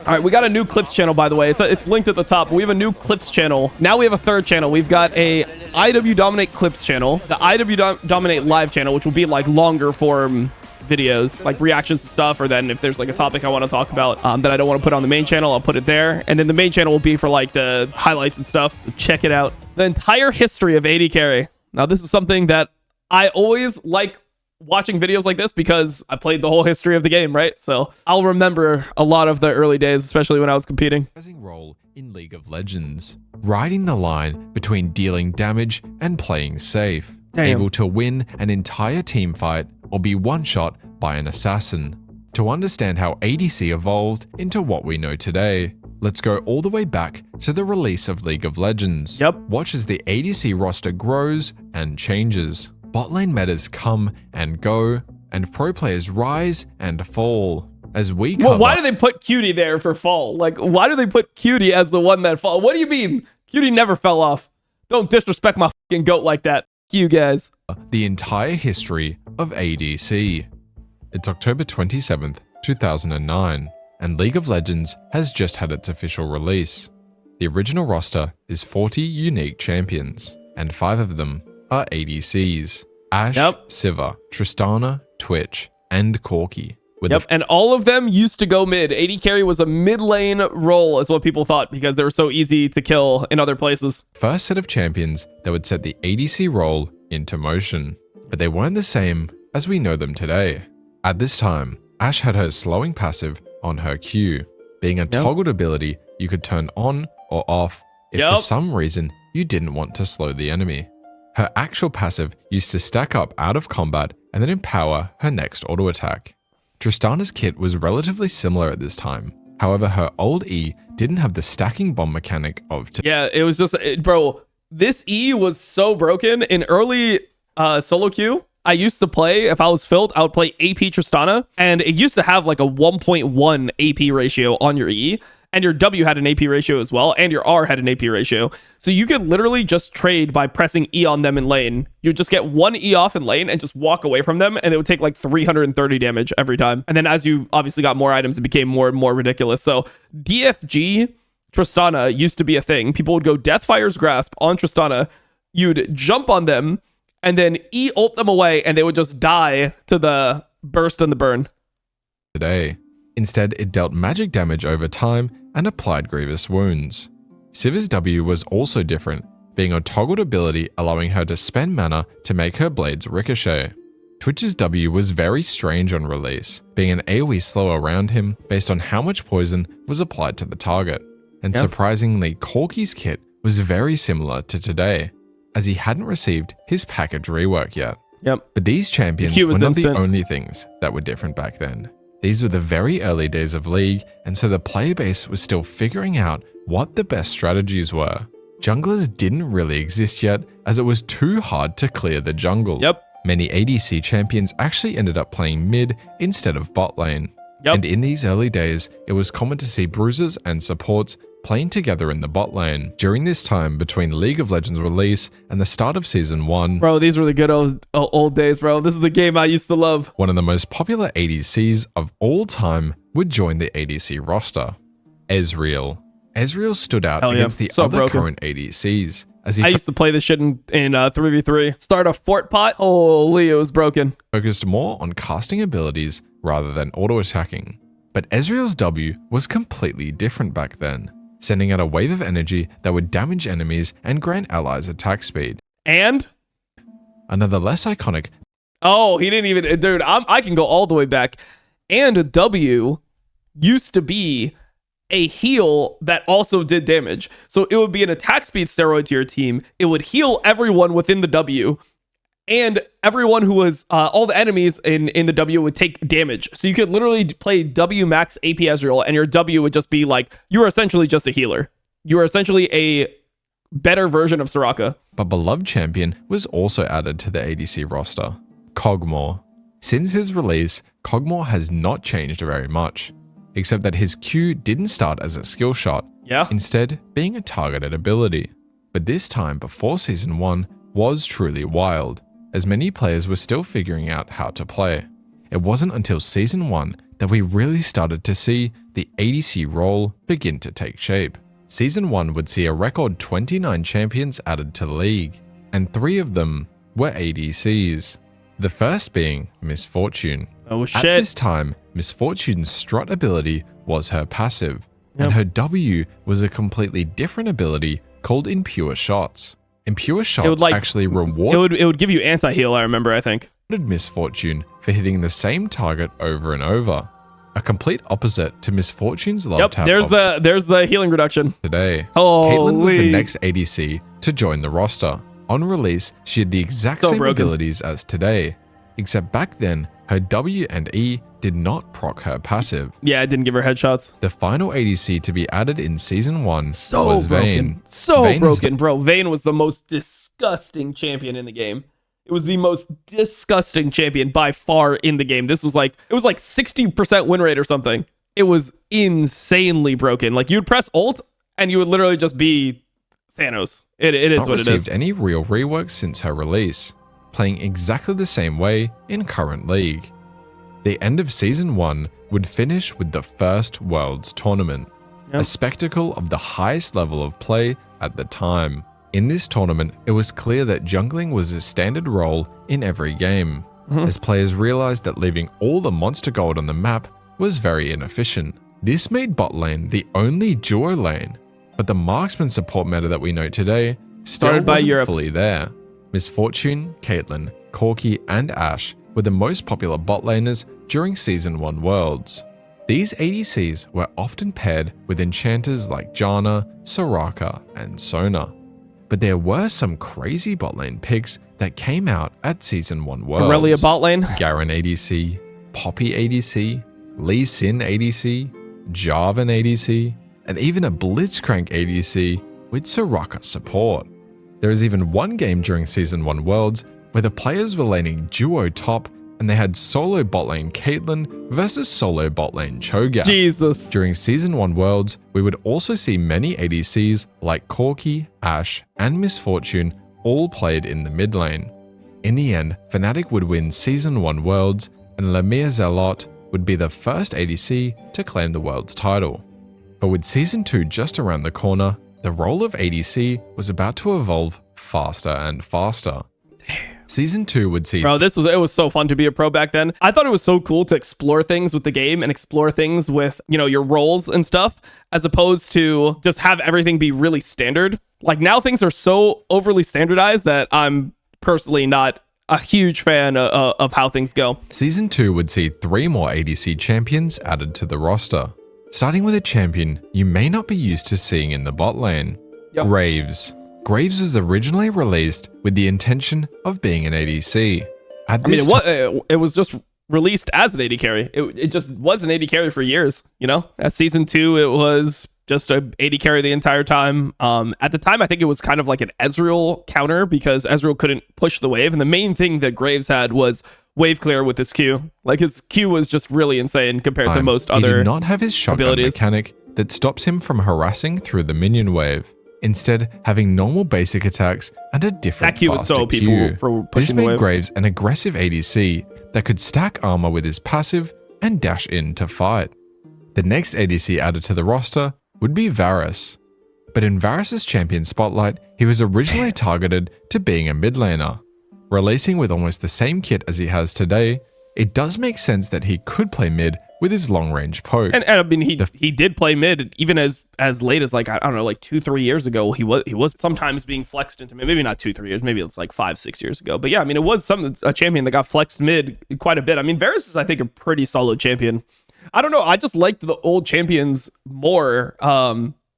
All right, we got a new clips channel, by the way. It's linked at the top. We have a new clips channel. Now we have a third channel. We've got a IWdominate clips channel, the IWdominate live channel, which will be like longer form videos, like reactions to stuff, or then if there's like a topic I want to talk about that I don't want to put on the main channel, I'll put it there. And then the main channel will be for like the highlights and stuff. Check it out. The entire history of AD carry. Now, this is something that I always like watching videos like this because I played the whole history of the game, right? So I'll remember a lot of the early days, especially when I was competing. Role in League of Legends, riding the line between dealing damage and playing safe, able to win an entire team fight or be one-shot by an assassin. To understand how ADC evolved into what we know today, let's go all the way back to the release of League of Legends. Watch as the ADC roster grows and changes. Bot lane metas come and go, and pro players rise and fall. As we cover— well, why do they put Cutie there for fall? Like, why do they put Cutie as the one that fall? What do you mean? Cutie never fell off. Don't disrespect my fucking goat like that. You guys. The entire history of ADC. It's October 27th, 2009, and League of Legends has just had its official release. The original roster is 40 unique champions, and 5 of them are ADCs. Ashe, Sivir, Tristana, Twitch, and Corki. And all of them used to go mid. AD carry was a mid lane role, is what people thought, because they were so easy to kill in other places. First set of champions that would set the ADC role into motion, but they weren't the same as we know them today. At this time, Ashe had her slowing passive on her Q, being a toggled ability you could turn on or off if for some reason you didn't want to slow the enemy. Her actual passive used to stack up out of combat and then empower her next auto attack. Tristana's kit was relatively similar at this time. However, her old E didn't have the stacking bomb mechanic of yeah, it was just, bro, this E was so broken. In early solo queue, I used to play, if I was filled, I would play AP Tristana, and it used to have like a 1.1 AP ratio on your E, and your W had an AP ratio as well, and your R had an AP ratio. So you could literally just trade by pressing E on them in lane. You'd just get one E off in lane and just walk away from them, and it would take like 330 damage every time. And then as you obviously got more items, it became more and more ridiculous. So DFG Tristana used to be a thing. People would go Deathfire's Grasp on Tristana, you'd jump on them, and then E ult them away, and they would just die to the burst and the burn. Today. Instead, it dealt magic damage over time and applied grievous wounds. Sivir's W was also different, being a toggled ability allowing her to spend mana to make her blades ricochet. Twitch's W was very strange on release, being an AoE slow around him based on how much poison was applied to the target. And surprisingly, Corki's kit was very similar to today, as he hadn't received his package rework yet. But these champions were not the only things that were different back then. These were the very early days of League, and so the player base was still figuring out what the best strategies were. Junglers didn't really exist yet, as it was too hard to clear the jungle. Many ADC champions actually ended up playing mid instead of bot lane. And in these early days, it was common to see bruisers and supports playing together in the bot lane. During this time between League of Legends release and the start of Season 1, bro, these were the good old days, bro. This is the game I used to love. One of the most popular ADCs of all time would join the ADC roster, Ezreal. Ezreal stood out against the other current ADCs. As I used to play this shit in 3v3. Start a fort pot. Holy, it was broken. Focused more on casting abilities rather than auto-attacking. But Ezreal's W was completely different back then, sending out a wave of energy that would damage enemies and grant allies attack speed. And? Another less iconic... Oh, he didn't even... Dude, I can go all the way back. And W used to be a heal that also did damage. So it would be an attack speed steroid to your team. It would heal everyone within the W. And everyone who was... all the enemies in the W would take damage. So you could literally play W max AP Ezreal, and your W would just be like... You were essentially just a healer. You were essentially a better version of Soraka. But beloved champion was also added to the ADC roster, Kog'Maw. Since his release, Kog'Maw has not changed very much, except that his Q didn't start as a skill shot, instead being a targeted ability. But this time before Season 1 was truly wild, as many players were still figuring out how to play. It wasn't until Season 1 that we really started to see the ADC role begin to take shape. Season 1 would see a record 29 champions added to the league, and 3 of them were ADCs. The first being Misfortune. Oh shit. At this time, Misfortune's strut ability was her passive, and her W was a completely different ability called Impure Shots. Impure Shots actually it would give you anti-heal, I remember, I think. Misfortune for hitting the same target over and over. A complete opposite to Misfortune's love tap. There's the healing reduction. Today, Holy. Caitlyn was the next ADC to join the roster. On release, she had the exact same abilities as today, except back then, her W and E did not proc her passive. Yeah, it didn't give her headshots. The final ADC to be added in Season 1 was broken. Vayne. So broken, bro. Vayne was the most disgusting champion in the game. It was the most disgusting champion by far in the game. It was like 60% win rate or something. It was insanely broken. Like, you'd press ult and you would literally just be Thanos. It is what it is. Not received any real reworks since her release, playing exactly the same way in current league. The end of Season 1 would finish with the first Worlds Tournament, a spectacle of the highest level of play at the time. In this tournament, it was clear that jungling was a standard role in every game, as players realized that leaving all the monster gold on the map was very inefficient. This made bot lane the only duo lane, but the marksman support meta that we know today still wasn't fully there. Misfortune, Caitlyn, Corki, and Ashe were the most popular bot laners during Season 1 Worlds. These ADCs were often paired with enchanters like Janna, Soraka, and Sona. But there were some crazy bot lane picks that came out at Season 1 Worlds. Aurelia bot lane. Garen ADC, Poppy ADC, Lee Sin ADC, Jarvan ADC, and even a Blitzcrank ADC with Soraka support. There is even one game during Season 1 Worlds where the players were laning duo top and they had solo bot lane Caitlyn versus solo bot lane Cho'Gath. Jesus. During Season 1 Worlds, we would also see many ADCs like Corki, Ashe, and Misfortune all played in the mid lane. In the end, Fnatic would win Season 1 Worlds, and Lemire Zealot would be the first ADC to claim the Worlds title. But with Season 2 just around the corner, the role of ADC was about to evolve faster and faster. Season 2 would see... Bro, it was so fun to be a pro back then. I thought it was so cool to explore things with the game and explore things with, your roles and stuff, as opposed to just have everything be really standard. Like, now things are so overly standardized that I'm personally not a huge fan of how things go. Season 2 would see 3 more ADC champions added to the roster, starting with a champion you may not be used to seeing in the bot lane, Graves. Graves was originally released with the intention of being an ADC. It was just released as an AD carry. It just was an AD carry for years, At Season 2, it was just a AD carry the entire time. At the time, I think it was kind of like an Ezreal counter because Ezreal couldn't push the wave. And the main thing that Graves had was wave clear with his Q. Like, his Q was just really insane compared to most other He did not have his shotgun abilities. Mechanic that stops him from harassing through the minion wave. Instead, having normal basic attacks and a different that Q was so peaceful for pushing the wave. This made Graves an aggressive ADC that could stack armor with his passive and dash in to fight. The next ADC added to the roster would be Varus. But in Varus' champion spotlight, he was originally targeted to being a mid laner. Releasing with almost the same kit as he has today, it does make sense that he could play mid with his long-range poke. And I mean, he did play mid even as late as, like, I don't know, like 2-3 years ago. He was sometimes being flexed into mid. Maybe not 2-3 years. Maybe it's like 5-6 years ago. But yeah, I mean, it was a champion that got flexed mid quite a bit. I mean, Varus is, I think, a pretty solid champion. I don't know. I just liked the old champions more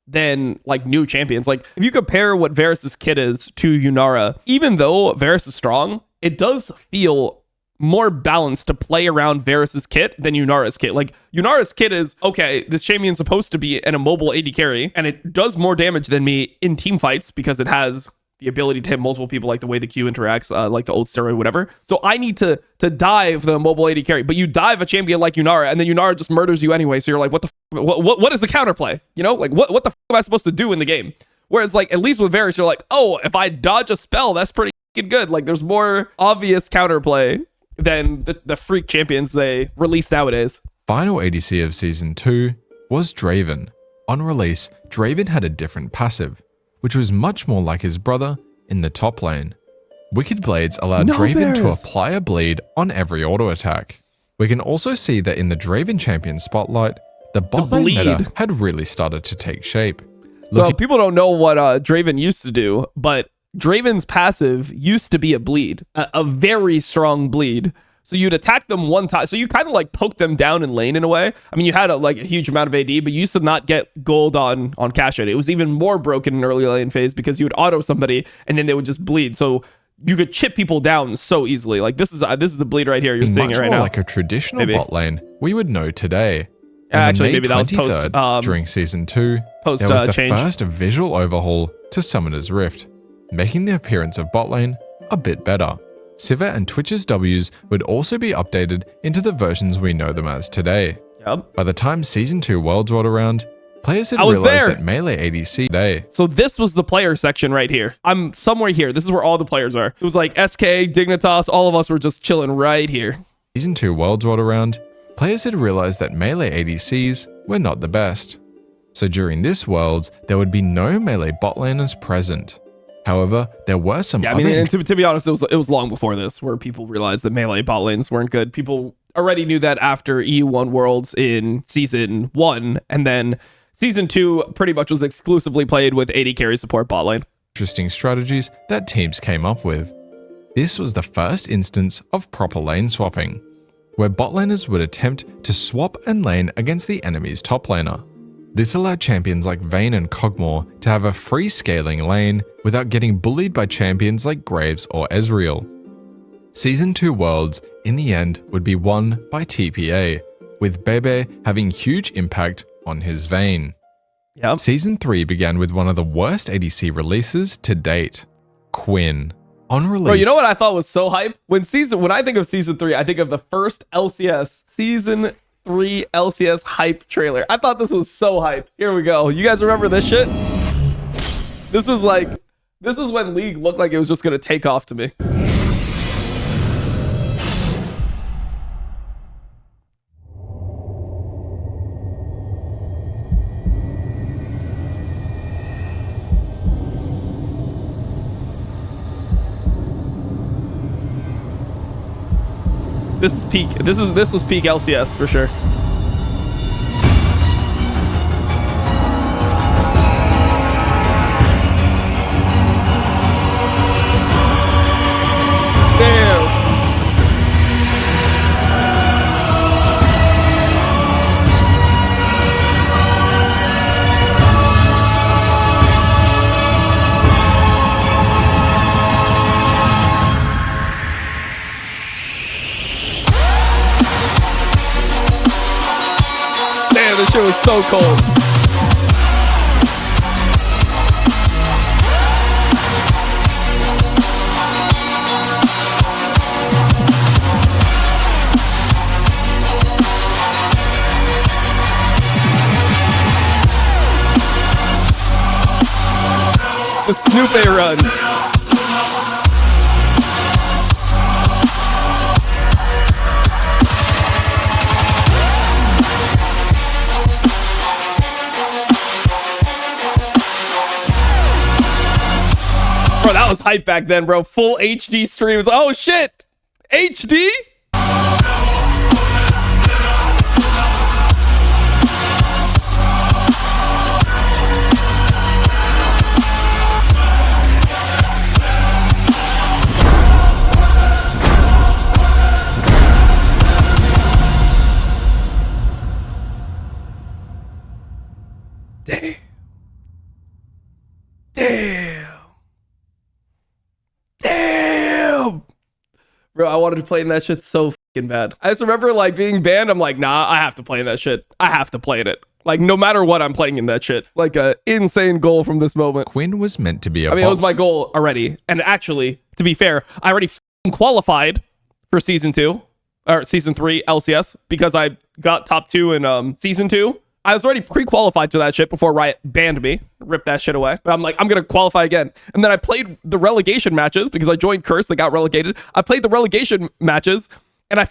than like new champions. Like, if you compare what Varus' kit is to Yunara, even though Varus is strong, it does feel more balanced to play around Varus' kit than Yunara's kit. Like, Yunara's kit is, okay, this champion's supposed to be an immobile AD carry, and it does more damage than me in team fights because it has the ability to hit multiple people, like the way the Q interacts, like the old steroid, whatever. So I need to dive the mobile AD carry, but you dive a champion like Yunara, and then Yunara just murders you anyway. So you're like, what is the counterplay? Like, what the am I supposed to do in the game? Whereas, like, at least with Varus, you're like, oh, if I dodge a spell, that's pretty good. Like, there's more obvious counterplay than the freak champions they release nowadays. final ADC of Season 2 was Draven. On release, Draven had a different passive, which was much more like his brother in the top lane. Wicked Blades allowed Draven to apply a bleed on every auto attack. We can also see that in the Draven champion spotlight, the bot lane meta had really started to take shape. So people don't know what Draven used to do, but Draven's passive used to be a bleed, a very strong bleed. So you'd attack them one time. So you kind of like poke them down in lane in a way. I mean, you had a huge amount of AD, but you used to not get gold on cash it. It was even more broken in early lane phase because you would auto somebody and then they would just bleed. So you could chip people down so easily. Like this is the bleed right here. You're seeing it right now. Like a traditional bot lane we would know today. Actually, maybe that was post during Season 2. There was the first visual overhaul to Summoner's Rift, making the appearance of bot lane a bit better. Sivir and Twitch's Ws would also be updated into the versions we know them as today. Yep. By the time Season 2 Worlds rolled around, players had realized that melee ADC today. So this was the player section right here. I'm somewhere here. This is where all the players are. It was like SK, Dignitas, all of us were just chilling right here. Season 2 Worlds rolled around, players had realized that melee ADCs were not the best. So during this Worlds, there would be no melee bot laners present. However, there were some other... and to be honest, it was long before this where people realized that melee bot lanes weren't good. People already knew that after EU1 Worlds in Season 1, and then Season 2 pretty much was exclusively played with AD carry support bot lane. Interesting strategies that teams came up with. This was the first instance of proper lane swapping, where bot laners would attempt to swap and lane against the enemy's top laner. This allowed champions like Vayne and Kog'Maw to have a free scaling lane without getting bullied by champions like Graves or Ezreal. Season 2 Worlds, in the end, would be won by TPA, with Bebe having huge impact on his Vayne. Yep. Season 3 began with one of the worst ADC releases to date, Quinn. On release... Bro, you know what I thought was so hype? When I think of Season 3, I think of the first LCS, Season 3 LCS hype trailer. I thought this was so hype. Here we go. You guys remember this shit? This is when League looked like it was just gonna take off to me. This is peak. This was peak LCS for sure. Damn. This shit was so cold. The Snoopy run. Bro, that was hype back then, bro. Full HD streams. Oh, shit. HD? Damn. Damn. Damn. Bro, I wanted to play in that shit so fucking bad. I just remember like being banned. I'm like, nah, I have to play in that shit. I have to play in it. Like, no matter what, I'm playing in that shit. Like, a insane goal from this moment. Quinn was meant to be a it was my goal already. And actually, to be fair, I already qualified for Season 2. Or Season 3 LCS. Because I got top 2 in Season 2. I was already pre-qualified to that shit before Riot banned me. Ripped that shit away. But I'm like, I'm going to qualify again. And then I played the relegation matches because I joined Curse. They got relegated. I played the relegation matches and I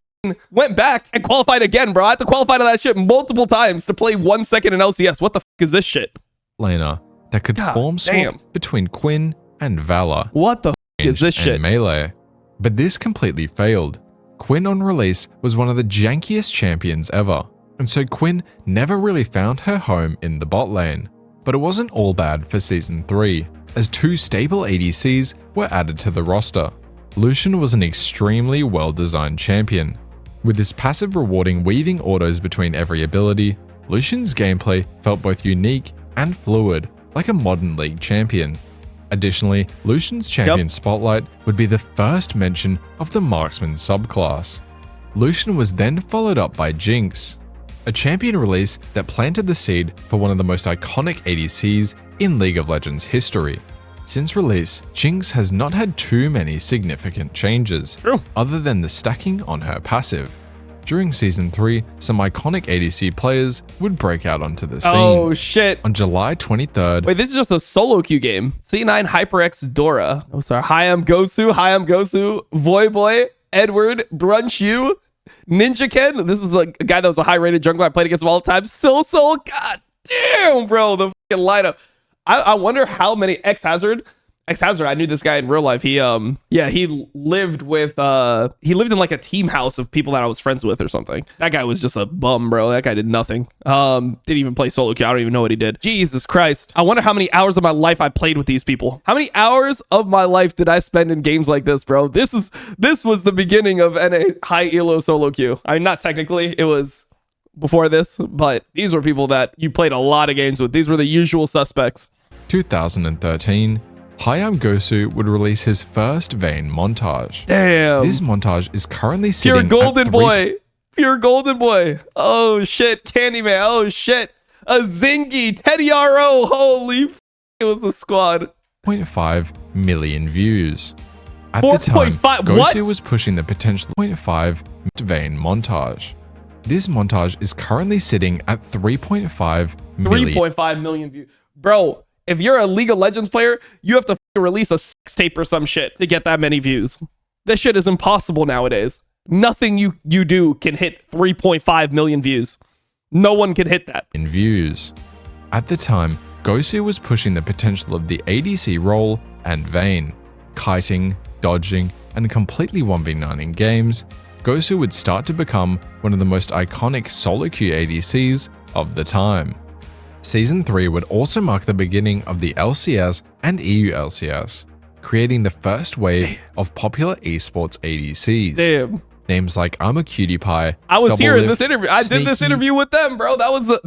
went back and qualified again, bro. I had to qualify to that shit multiple times to play 1 second in LCS. What the is this shit? Laner that could form swap between Quinn and Valor. What the is this shit? Melee. But this completely failed. Quinn on release was one of the jankiest champions ever, and so Quinn never really found her home in the bot lane. But it wasn't all bad for Season 3, as 2 stable ADCs were added to the roster. Lucian was an extremely well-designed champion. With his passive rewarding weaving autos between every ability, Lucian's gameplay felt both unique and fluid, like a modern League champion. Additionally, Lucian's champion spotlight would be the first mention of the marksman subclass. Lucian was then followed up by Jinx, a champion release that planted the seed for one of the most iconic ADCs in League of Legends history. Since release, Jinx has not had too many significant changes, other than the stacking on her passive. During Season 3, some iconic ADC players would break out onto the scene. Oh shit. On July 23rd. Wait, this is just a solo queue game. C9 HyperX Dora. Oh, sorry. Hayam Gosu, Voyboy, Edward, Brunch U, Ninja Ken. This is a guy that was a high-rated jungler I played against him all the time. Soul. God damn, bro. The fucking lineup. I wonder how many X-Hazard, I knew this guy in real life. He lived in like a team house of people that I was friends with or something. That guy was just a bum, bro. That guy did nothing. Didn't even play solo queue. I don't even know what he did. Jesus Christ. I wonder how many hours of my life I played with these people. How many hours of my life did I spend in games like this, bro? This was the beginning of NA high elo solo queue. I mean, not technically, it was before this, but these were people that you played a lot of games with. These were the usual suspects. 2013, Hayam Gosu would release his first Vayne montage. Damn. This montage is currently sitting Pure Golden Boy. Oh shit. Candyman. Oh shit. A Zingy. Teddy R.O. Holy f***. It was the squad. 0.5 million views. At 4. the time, 5, Gosu was pushing the potential 0.5 Vayne montage. This montage is currently sitting at 3.5 million. 3.5 million views. Bro, if you're a League of Legends player, you have to release a sex tape or some shit to get that many views. This shit is impossible nowadays. Nothing you do can hit 3.5 million views. No one can hit that. In views. At the time, Gosu was pushing the potential of the ADC role and Vayne. Kiting, dodging, and completely 1v9ing games, Gosu would start to become one of the most iconic solo queue ADCs of the time. Season 3 would also mark the beginning of the LCS and EU LCS, creating the first wave of popular esports ADCs. Damn. Names like I'm a Cutie Pie. I was here in Lift, this interview. I Sneaky. did this interview with them, bro. That was the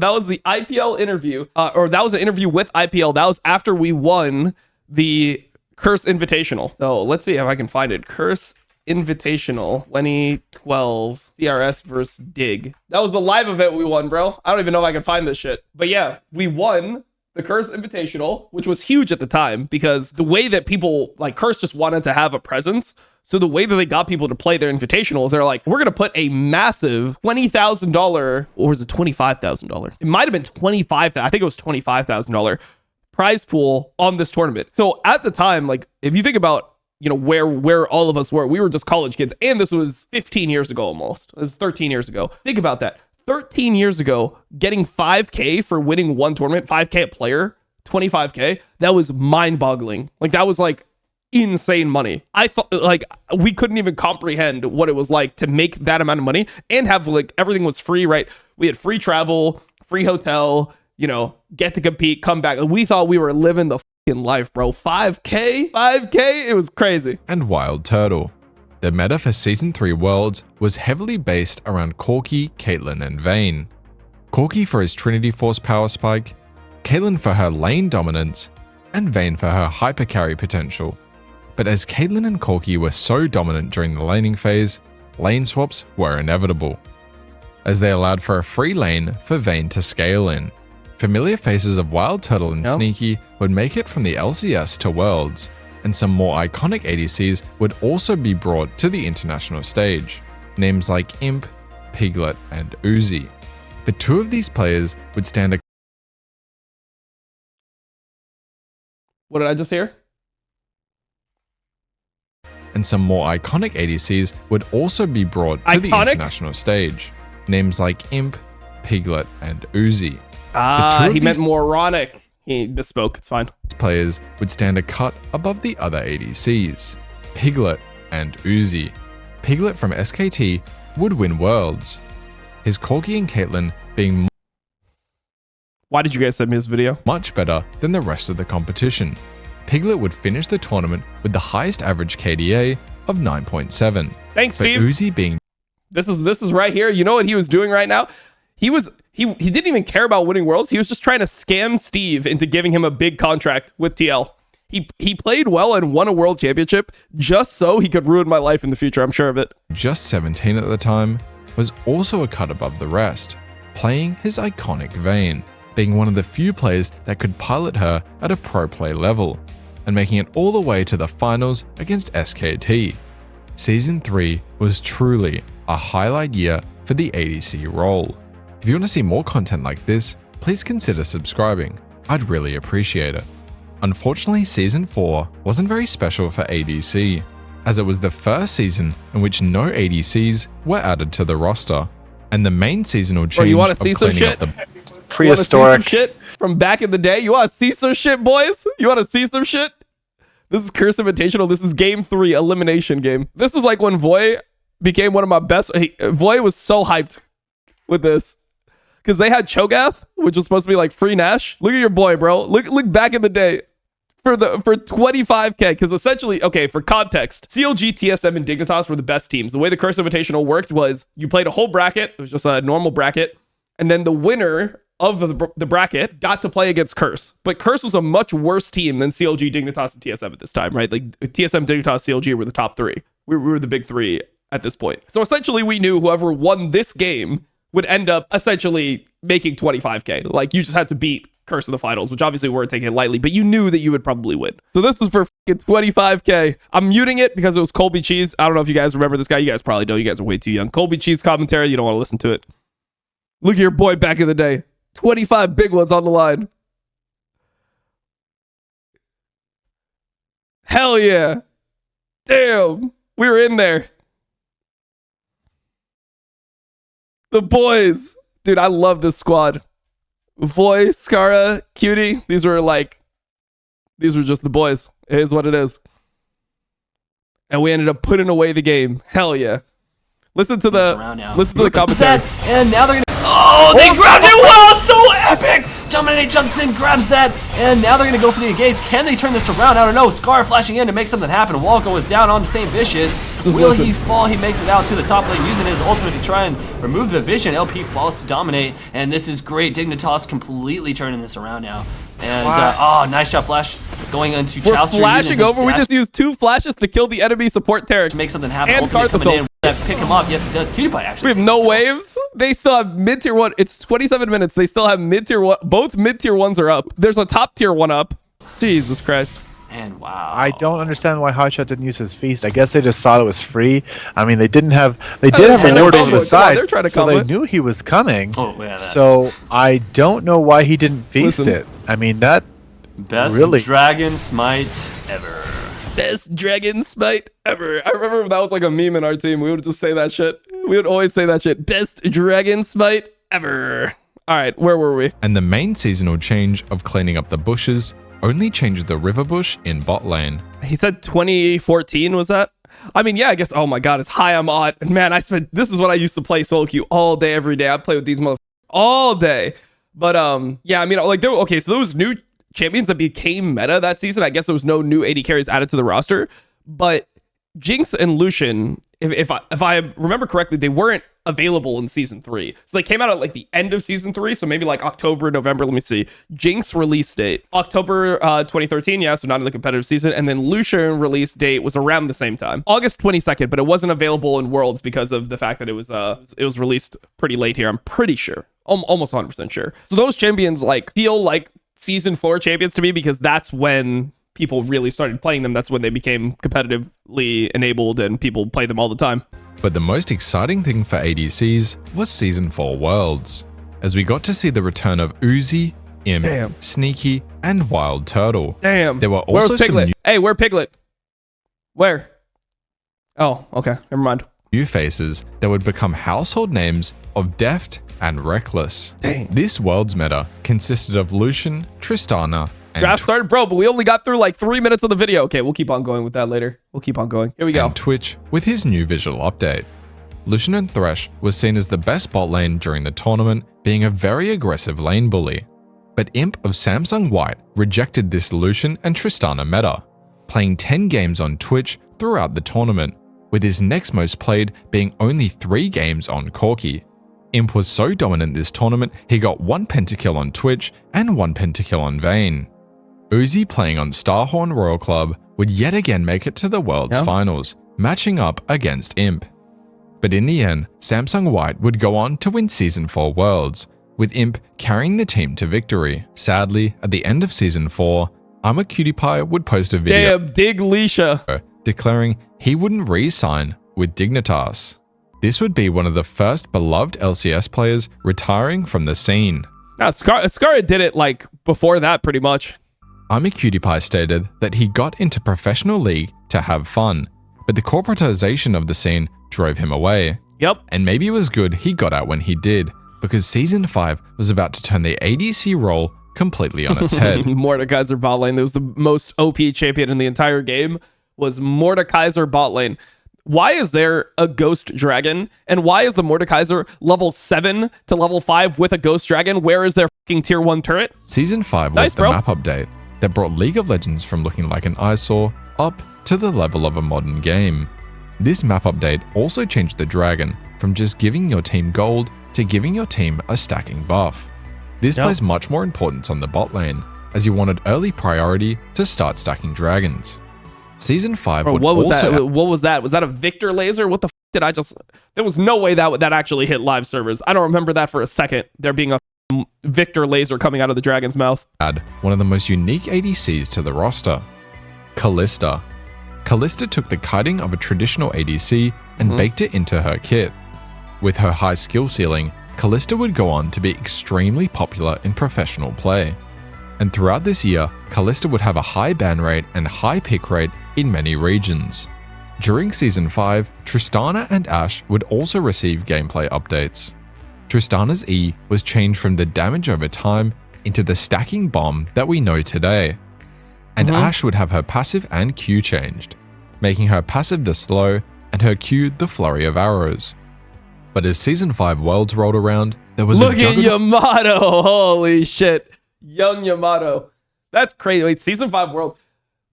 IPL interview, or that was an interview with IPL. That was after we won the Curse Invitational. So let's see if I can find it. Curse Invitational 2012 CRS versus Dig. That was the live event we won, bro. I don't even know if I can find this shit. But yeah, we won the Curse Invitational, which was huge at the time because the way that people, like Curse just wanted to have a presence. So the way that they got people to play their invitationals, they're like, we're going to put a massive $20,000, or was it $25,000? It might have been $25,000. I think it was $25,000 prize pool on this tournament. So at the time, like if you think about, you know, where all of us were, we were just college kids. And this was 15 years ago almost. It was 13 years ago. Think about that. 13 years ago, getting 5K for winning one tournament, 5K a player, 25K, that was mind-boggling. Like that was like insane money. I thought like we couldn't even comprehend what it was like to make that amount of money and have like everything was free, right? We had free travel, free hotel, you know, get to compete, come back. We thought we were living the in life, bro. 5K, it was crazy. And Wild Turtle. The meta for Season 3 Worlds was heavily based around Corki, Caitlyn, and Vayne. Corki for his Trinity Force power spike, Caitlyn for her lane dominance, and Vayne for her hyper carry potential. But as Caitlyn and Corki were so dominant during the laning phase, lane swaps were inevitable, as they allowed for a free lane for Vayne to scale in. Familiar faces of Wild Turtle and Sneaky would make it from the LCS to Worlds, and some more iconic ADCs would also be brought to the international stage. Names like Imp, Piglet, and Uzi. But two of these players would stand a... What did I just hear? And and some more iconic ADCs would also be brought to the international stage. Names like Imp, Piglet, and Uzi. He meant moronic. He misspoke, it's fine. Players would stand a cut above the other ADCs, Piglet and Uzi. Piglet from SKT would win Worlds, his Corgi and Caitlyn being Why did you guys send me this video? much better than the rest of the competition. Piglet would finish the tournament with the highest average KDA of 9.7. Thanks, but Steve. Uzi being This is right here. You know what he was doing right now? He didn't even care about winning Worlds. He was just trying to scam Steve into giving him a big contract with TL. He played well and won a world championship just so he could ruin my life in the future. I'm sure of it. just 17 at the time, was also a cut above the rest, playing his iconic Vayne, being one of the few players that could pilot her at a pro play level, and making it all the way to the finals against SKT. Season 3 was truly a highlight year for the ADC role. If you want to see more content like this, please consider subscribing. I'd really appreciate it. Unfortunately, Season 4 wasn't very special for ADC, as it was the first season in which no ADCs were added to the roster, and the main seasonal change you wanna of see some cleaning shit? up the Prehistoric. Some shit from back in the day. You want to see some shit, boys? You want to see some shit? This is Curse Invitational. This is Game 3 elimination game. This is like when Voy became one of my best. Voy was so hyped with this because they had Cho'Gath, which was supposed to be like free Nash. Look at your boy, bro. Look back in the day. For 25k, because essentially, okay, for context, CLG, TSM, and Dignitas were the best teams. The way the Curse Invitational worked was you played a whole bracket. It was just a normal bracket. And then the winner of the bracket got to play against Curse. But Curse was a much worse team than CLG, Dignitas, and TSM at this time, right? Like TSM, Dignitas, CLG were the top three. We were the big three at this point. So essentially, we knew whoever won this game would end up essentially making 25k. Like you just had to beat Curse in the finals, which obviously we weren't taking it lightly, but you knew that you would probably win. So this is for fucking 25k. I'm muting it because it was Colby Cheese. I don't know if you guys remember this guy. You guys probably don't. You guys are way too young. Colby Cheese commentary. You don't want to listen to it. Look at your boy back in the day. 25 big ones on the line. Hell yeah. Damn. We were in there. The boys. Dude, I love this squad. Voy, Scara, Cutie. These were just the boys. It is what it is. And we ended up putting away the game. Hell yeah. Listen to the commentary. And now they're gonna. Oh, they grabbed it! Wow, so epic! Dominate jumps in, grabs that, and now they're gonna go for the engage. Can they turn this around? I don't know. Scar flashing in to make something happen. Walko is down on the same Vicious. Will he fall? He makes it out to the top lane using his ultimate to try and remove the vision. LP falls to Dominate, and this is great. Dignitas completely turning this around now. And oh, nice shot flash going into Chowster. We're flashing over. We just used 2 flashes to kill the enemy support Tarek. To make something happen. And Ultimate coming in. Pick him up. Yes, it does. Cutie Pie actually. We have no waves. They still have mid-tier 1. It's 27 minutes. They still have mid-tier 1. Both mid-tier 1s are up. There's a top-tier 1 up. Jesus Christ. And wow. I don't understand why Hotshot didn't use his feast. I guess they just thought it was free. I mean, they did have a ward over the side, they're trying to so they knew he was coming. Oh, yeah, so I don't know why he didn't feast it. I mean, that best really dragon smite ever. Best dragon smite ever. I remember that was like a meme in our team. We would just say that shit. We would always say that shit. Best dragon smite ever. All right, where were we? And the main seasonal change of cleaning up the bushes only changed the river bush in bot lane. He said 2014 was that? I mean, yeah, I guess. Oh my God, it's high I'm on. Man, this is what I used to play solo queue all day, every day. I play with these motherfuckers all day. But yeah, I mean, like, okay, so those new champions that became meta that season, I guess there was no new AD carries added to the roster, but Jinx and Lucian, if I remember correctly, they weren't available in season 3. So they came out at like the end of season 3, so maybe like October, November. Let me see. Jinx release date October 2013, yeah, so not in the competitive season. And then Lucian release date was around the same time, August 22nd, but it wasn't available in Worlds because of the fact that it was released pretty late here. I'm pretty sure, almost 100% sure. So those champions like feel like season 4 champions to me because that's when people really started playing them. That's when they became competitively enabled and people play them all the time. But the most exciting thing for ADCs was Season 4 Worlds, as we got to see the return of Uzi, Imp, Sneaky, and Wild Turtle. Damn. There were also Where's Piglet? Hey, where Piglet? Where? Oh, okay. Never mind. New faces that would become household names of Deft and Reckless. Dang. This world's meta consisted of Lucian, Tristana, and Draft started, bro, but we only got through like 3 minutes of the video. Okay, we'll keep on going with that later. We'll keep on going. Here we go. and Twitch with his new visual update. Lucian and Thresh was seen as the best bot lane during the tournament, being a very aggressive lane bully. But Imp of Samsung White rejected this Lucian and Tristana meta, playing 10 games on Twitch throughout the tournament, with his next most played being only 3 games on Corki. Imp was so dominant this tournament, he got 1 pentakill on Twitch and 1 pentakill on Vayne. Uzi, playing on Starhorn Royal Club, would yet again make it to the World's Finals, matching up against Imp. But in the end, Samsung White would go on to win Season 4 Worlds, with Imp carrying the team to victory. Sadly, at the end of Season 4, IWillDominate would post a video Damn, dig Leisha. declaring he wouldn't re-sign with Dignitas. This would be one of the first beloved LCS players retiring from the scene. Nah, Scar did it like before that pretty much. IWillDominate stated that he got into professional league to have fun, but the corporatization of the scene drove him away. Yep. And maybe it was good he got out when he did, because Season 5 was about to turn the ADC role completely on its head. Mordekaiser bot lane. That was the most OP champion in the entire game, was Mordekaiser bot lane. Why is there a ghost dragon? And why is the Mordekaiser level 7 to level 5 with a ghost dragon? Where is their fucking tier 1 turret? Season 5 was Nice, the bro. map update that brought League of Legends from looking like an eyesore up to the level of a modern game. This map update also changed the dragon from just giving your team gold to giving your team a stacking buff. This placed much more importance on the bot lane, as you wanted early priority to start stacking dragons. Season 5 Bro, would what was also that? What was that? Was that a Victor laser? What the did I just... There was no way that actually hit live servers. I don't remember that for a second. There being a Victor laser coming out of the dragon's mouth. add one of the most unique ADCs to the roster, Kalista. Kalista took the kiting of a traditional ADC and baked it into her kit. With her high skill ceiling, Kalista would go on to be extremely popular in professional play. And throughout this year, Kalista would have a high ban rate and high pick rate in many regions. During Season 5, Tristana and Ashe would also receive gameplay updates. Tristana's E was changed from the damage over time into the stacking bomb that we know today. And Ashe would have her passive and Q changed, making her passive the slow and her Q the flurry of arrows. But as Season 5 Worlds rolled around, there was Look a at Juggernaut. Yamato. Holy shit. Young Yamato. That's crazy. Wait, Season 5 World.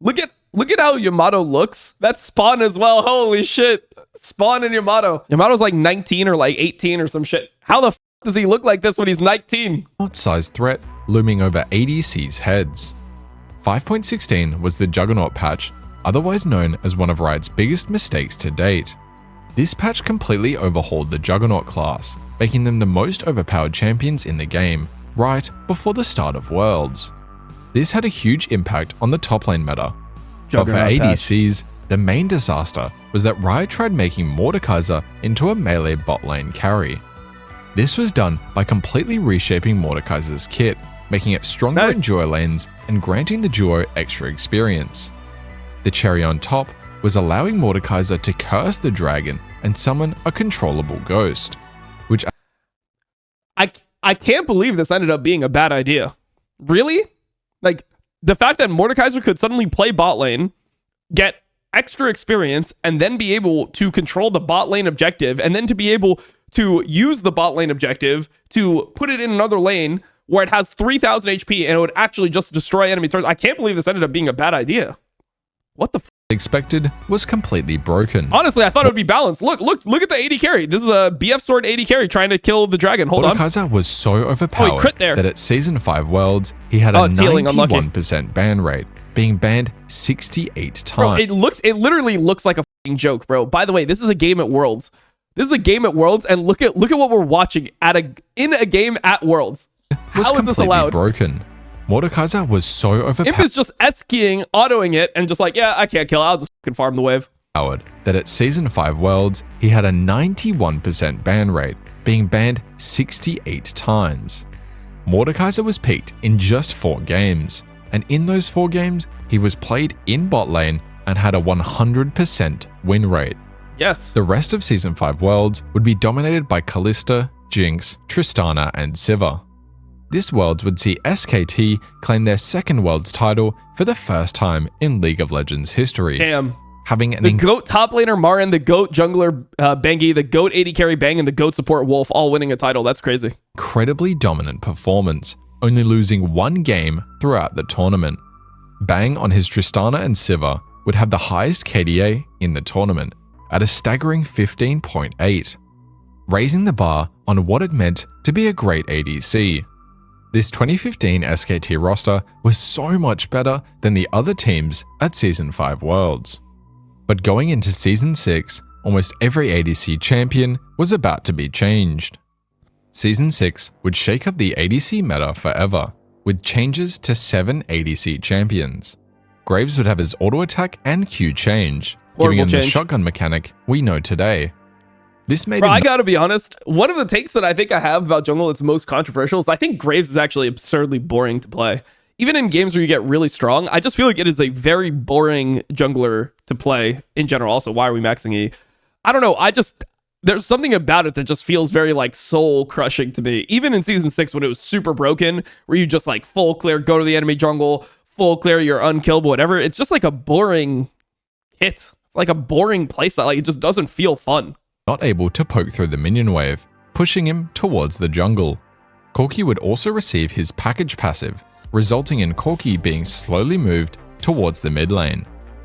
Look at how Yamato looks. That's Spawn as well. Holy shit. Spawn and Yamato. Yamato's like 19 or like 18 or some shit. How the f does he look like this when he's 19? Sized threat looming over ADC's heads. 5.16 was the Juggernaut patch, otherwise known as one of Riot's biggest mistakes to date. This patch completely overhauled the Juggernaut class, making them the most overpowered champions in the game, right before the start of Worlds. This had a huge impact on the top lane meta. But for ADCs, the main disaster was that Riot tried making Mordekaiser into a melee bot lane carry. This was done by completely reshaping Mordekaiser's kit, making it stronger in duo lanes and granting the duo extra experience. The cherry on top was allowing Mordekaiser to curse the dragon and summon a controllable ghost, which I can't believe this ended up being a bad idea. Really? Like, the fact that Mordekaiser could suddenly play bot lane, get extra experience, and then be able to control the bot lane objective, and then to be able to use the bot lane objective to put it in another lane where it has 3,000 HP and it would actually just destroy enemy turrets. I can't believe this ended up being a bad idea. What the f? expected was completely broken. Honestly, I thought it would be balanced. Look at the AD carry. This is a BF sword AD carry trying to kill the dragon. Hold on. Mordekaiser was so overpowered crit there. that at Season 5 Worlds, he had a it's healing, unlucky. 91% ban rate, being banned 68 times. Bro, it literally looks like a fucking joke, bro. By the way, this is a game at Worlds. This is a game at Worlds, and look at what we're watching in a game at Worlds. was How is this completely allowed? broken. Mordekaiser was so Imp overpowered is just S-keying, autoing it, and just like, yeah, I can't kill it. I'll just fucking farm the wave. that at Season 5 Worlds, he had a 91% ban rate, being banned 68 times. Mordekaiser was picked in just 4 games, and in those 4 games, he was played in bot lane and had a 100% win rate, Yes. The rest of Season 5 worlds would be dominated by Kalista, Jinx, Tristana, and Sivir. This worlds would see SKT claim their second world's title for the first time in League of Legends history. Damn. Having an The GOAT top laner Marin, the GOAT jungler Bengi, the GOAT AD carry Bang, and the GOAT support Wolf all winning a title. That's crazy. incredibly dominant performance, only losing one game throughout the tournament. Bang on his Tristana and Sivir would have the highest KDA in the tournament at a staggering 15.8, raising the bar on what it meant to be a great ADC. This 2015 SKT roster was so much better than the other teams at Season 5 Worlds. But going into Season 6, almost every ADC champion was about to be changed. Season 6 would shake up the ADC meta forever, with changes to 7 ADC champions. Graves would have his auto attack and Q change, giving him the shotgun mechanic we know today. This made I gotta be honest, one of the takes that I think I have about jungle that's most controversial is I think Graves is actually absurdly boring to play. Even in games where you get really strong, I just feel like it is a very boring jungler to play in general. Also, why are we maxing E? I don't know, there's something about it that just feels very like soul crushing to me. Even in Season 6 when it was super broken, where you just like full clear, go to the enemy jungle, full clear, you're unkillable, whatever. It's just like a boring hit. It's like a boring playstyle. Like it just doesn't feel fun. Not able to poke through the minion wave, pushing him towards the jungle. Corki would also receive his package passive, resulting in Corki being slowly moved towards the mid lane.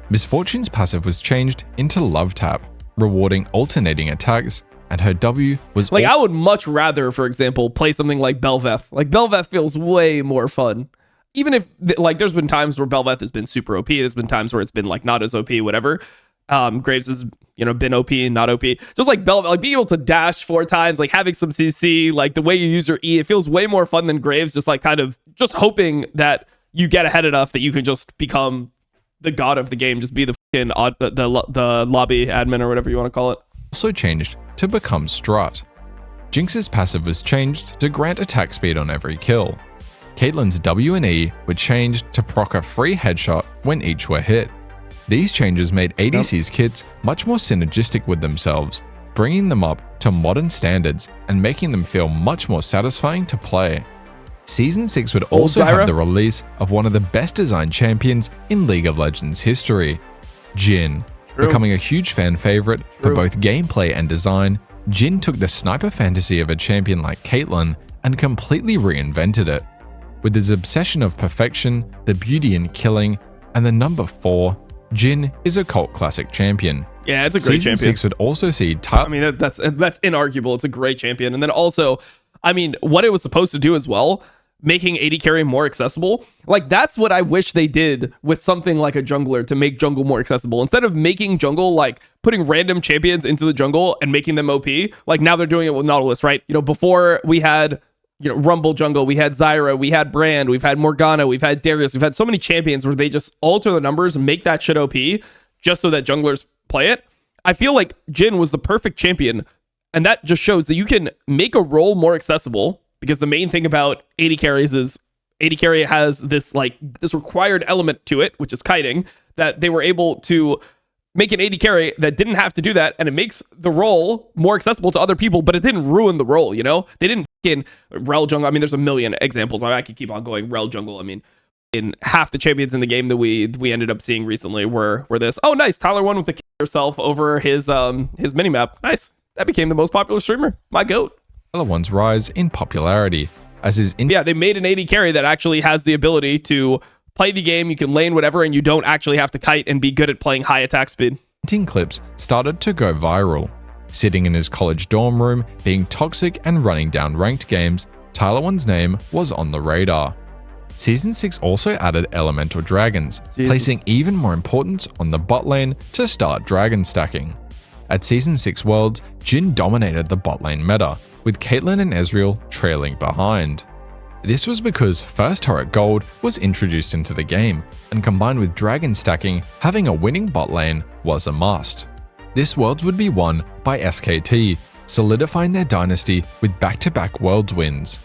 Misfortune's passive was changed into Love Tap, rewarding alternating attacks, and her W was like I would much rather, for example, play something like Bel'Veth. Like Bel'Veth feels way more fun. Even if like there's been times where Bel'Veth has been super OP, there's been times where it's been like not as OP, whatever. Graves has, been OP and not OP. Just like Bel'Veth, like being able to dash 4 times, like having some CC, like the way you use your E, it feels way more fun than Graves. Just like kind of just hoping that you get ahead enough that you can just become the god of the game, just be the fucking the lobby admin or whatever you want to call it. Also changed to become Strut. Jinx's passive was changed to grant attack speed on every kill. Caitlyn's W and E were changed to proc a free headshot when each were hit. These changes made ADC's kits much more synergistic with themselves, bringing them up to modern standards and making them feel much more satisfying to play. Season 6 would also have the release of one of the best designed champions in League of Legends history, Jhin. Becoming a huge fan favorite for both gameplay and design, Jhin took the sniper fantasy of a champion like Caitlyn and completely reinvented it. With his obsession of perfection, the beauty in killing, and the number 4, Jhin is a cult classic champion. Yeah, it's a great champion. Season 6 would also see Tyler. I mean, that's inarguable. It's a great champion. And then also, I mean, what it was supposed to do as well, making AD carry more accessible. Like, that's what I wish they did with something like a jungler to make jungle more accessible. Instead of making jungle, like, putting random champions into the jungle and making them OP, like, now they're doing it with Nautilus, right? Before we had Rumble jungle, we had Zyra, we had Brand, we've had Morgana, we've had Darius, we've had so many champions where they just alter the numbers and make that shit OP just so that junglers play it. I feel like Jhin was the perfect champion, and that just shows that you can make a role more accessible, because the main thing about AD carries is AD carry has this required element to it, which is kiting, that they were able to make an AD carry that didn't have to do that, and it makes the role more accessible to other people, but it didn't ruin the role, They didn't in Rel jungle. I mean, there's a million examples. I could keep on going. Rel jungle. I mean, in half the champions in the game that we ended up seeing recently were this. Oh, nice. Tyler won with the herself over his minimap. Nice. That became the most popular streamer. My goat. Other ones rise in popularity as his they made an AD carry that actually has the ability to play the game. You can lane whatever, and you don't actually have to kite and be good at playing high attack speed. Clips started to go viral. Sitting in his college dorm room, being toxic and running down ranked games, Tyler1's name was on the radar. Season 6 also added elemental dragons, placing even more importance on the bot lane to start dragon stacking. At Season 6 Worlds, Jhin dominated the bot lane meta, with Caitlyn and Ezreal trailing behind. This was because First Turret Gold was introduced into the game, and combined with dragon stacking, having a winning bot lane was a must. This Worlds would be won by SKT, solidifying their dynasty with back-to-back Worlds wins.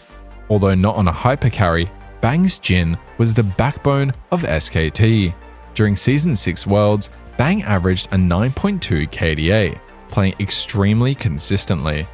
Although not on a hyper carry, Bang's Jhin was the backbone of SKT. During Season 6 Worlds, Bang averaged a 9.2 KDA, playing extremely consistently.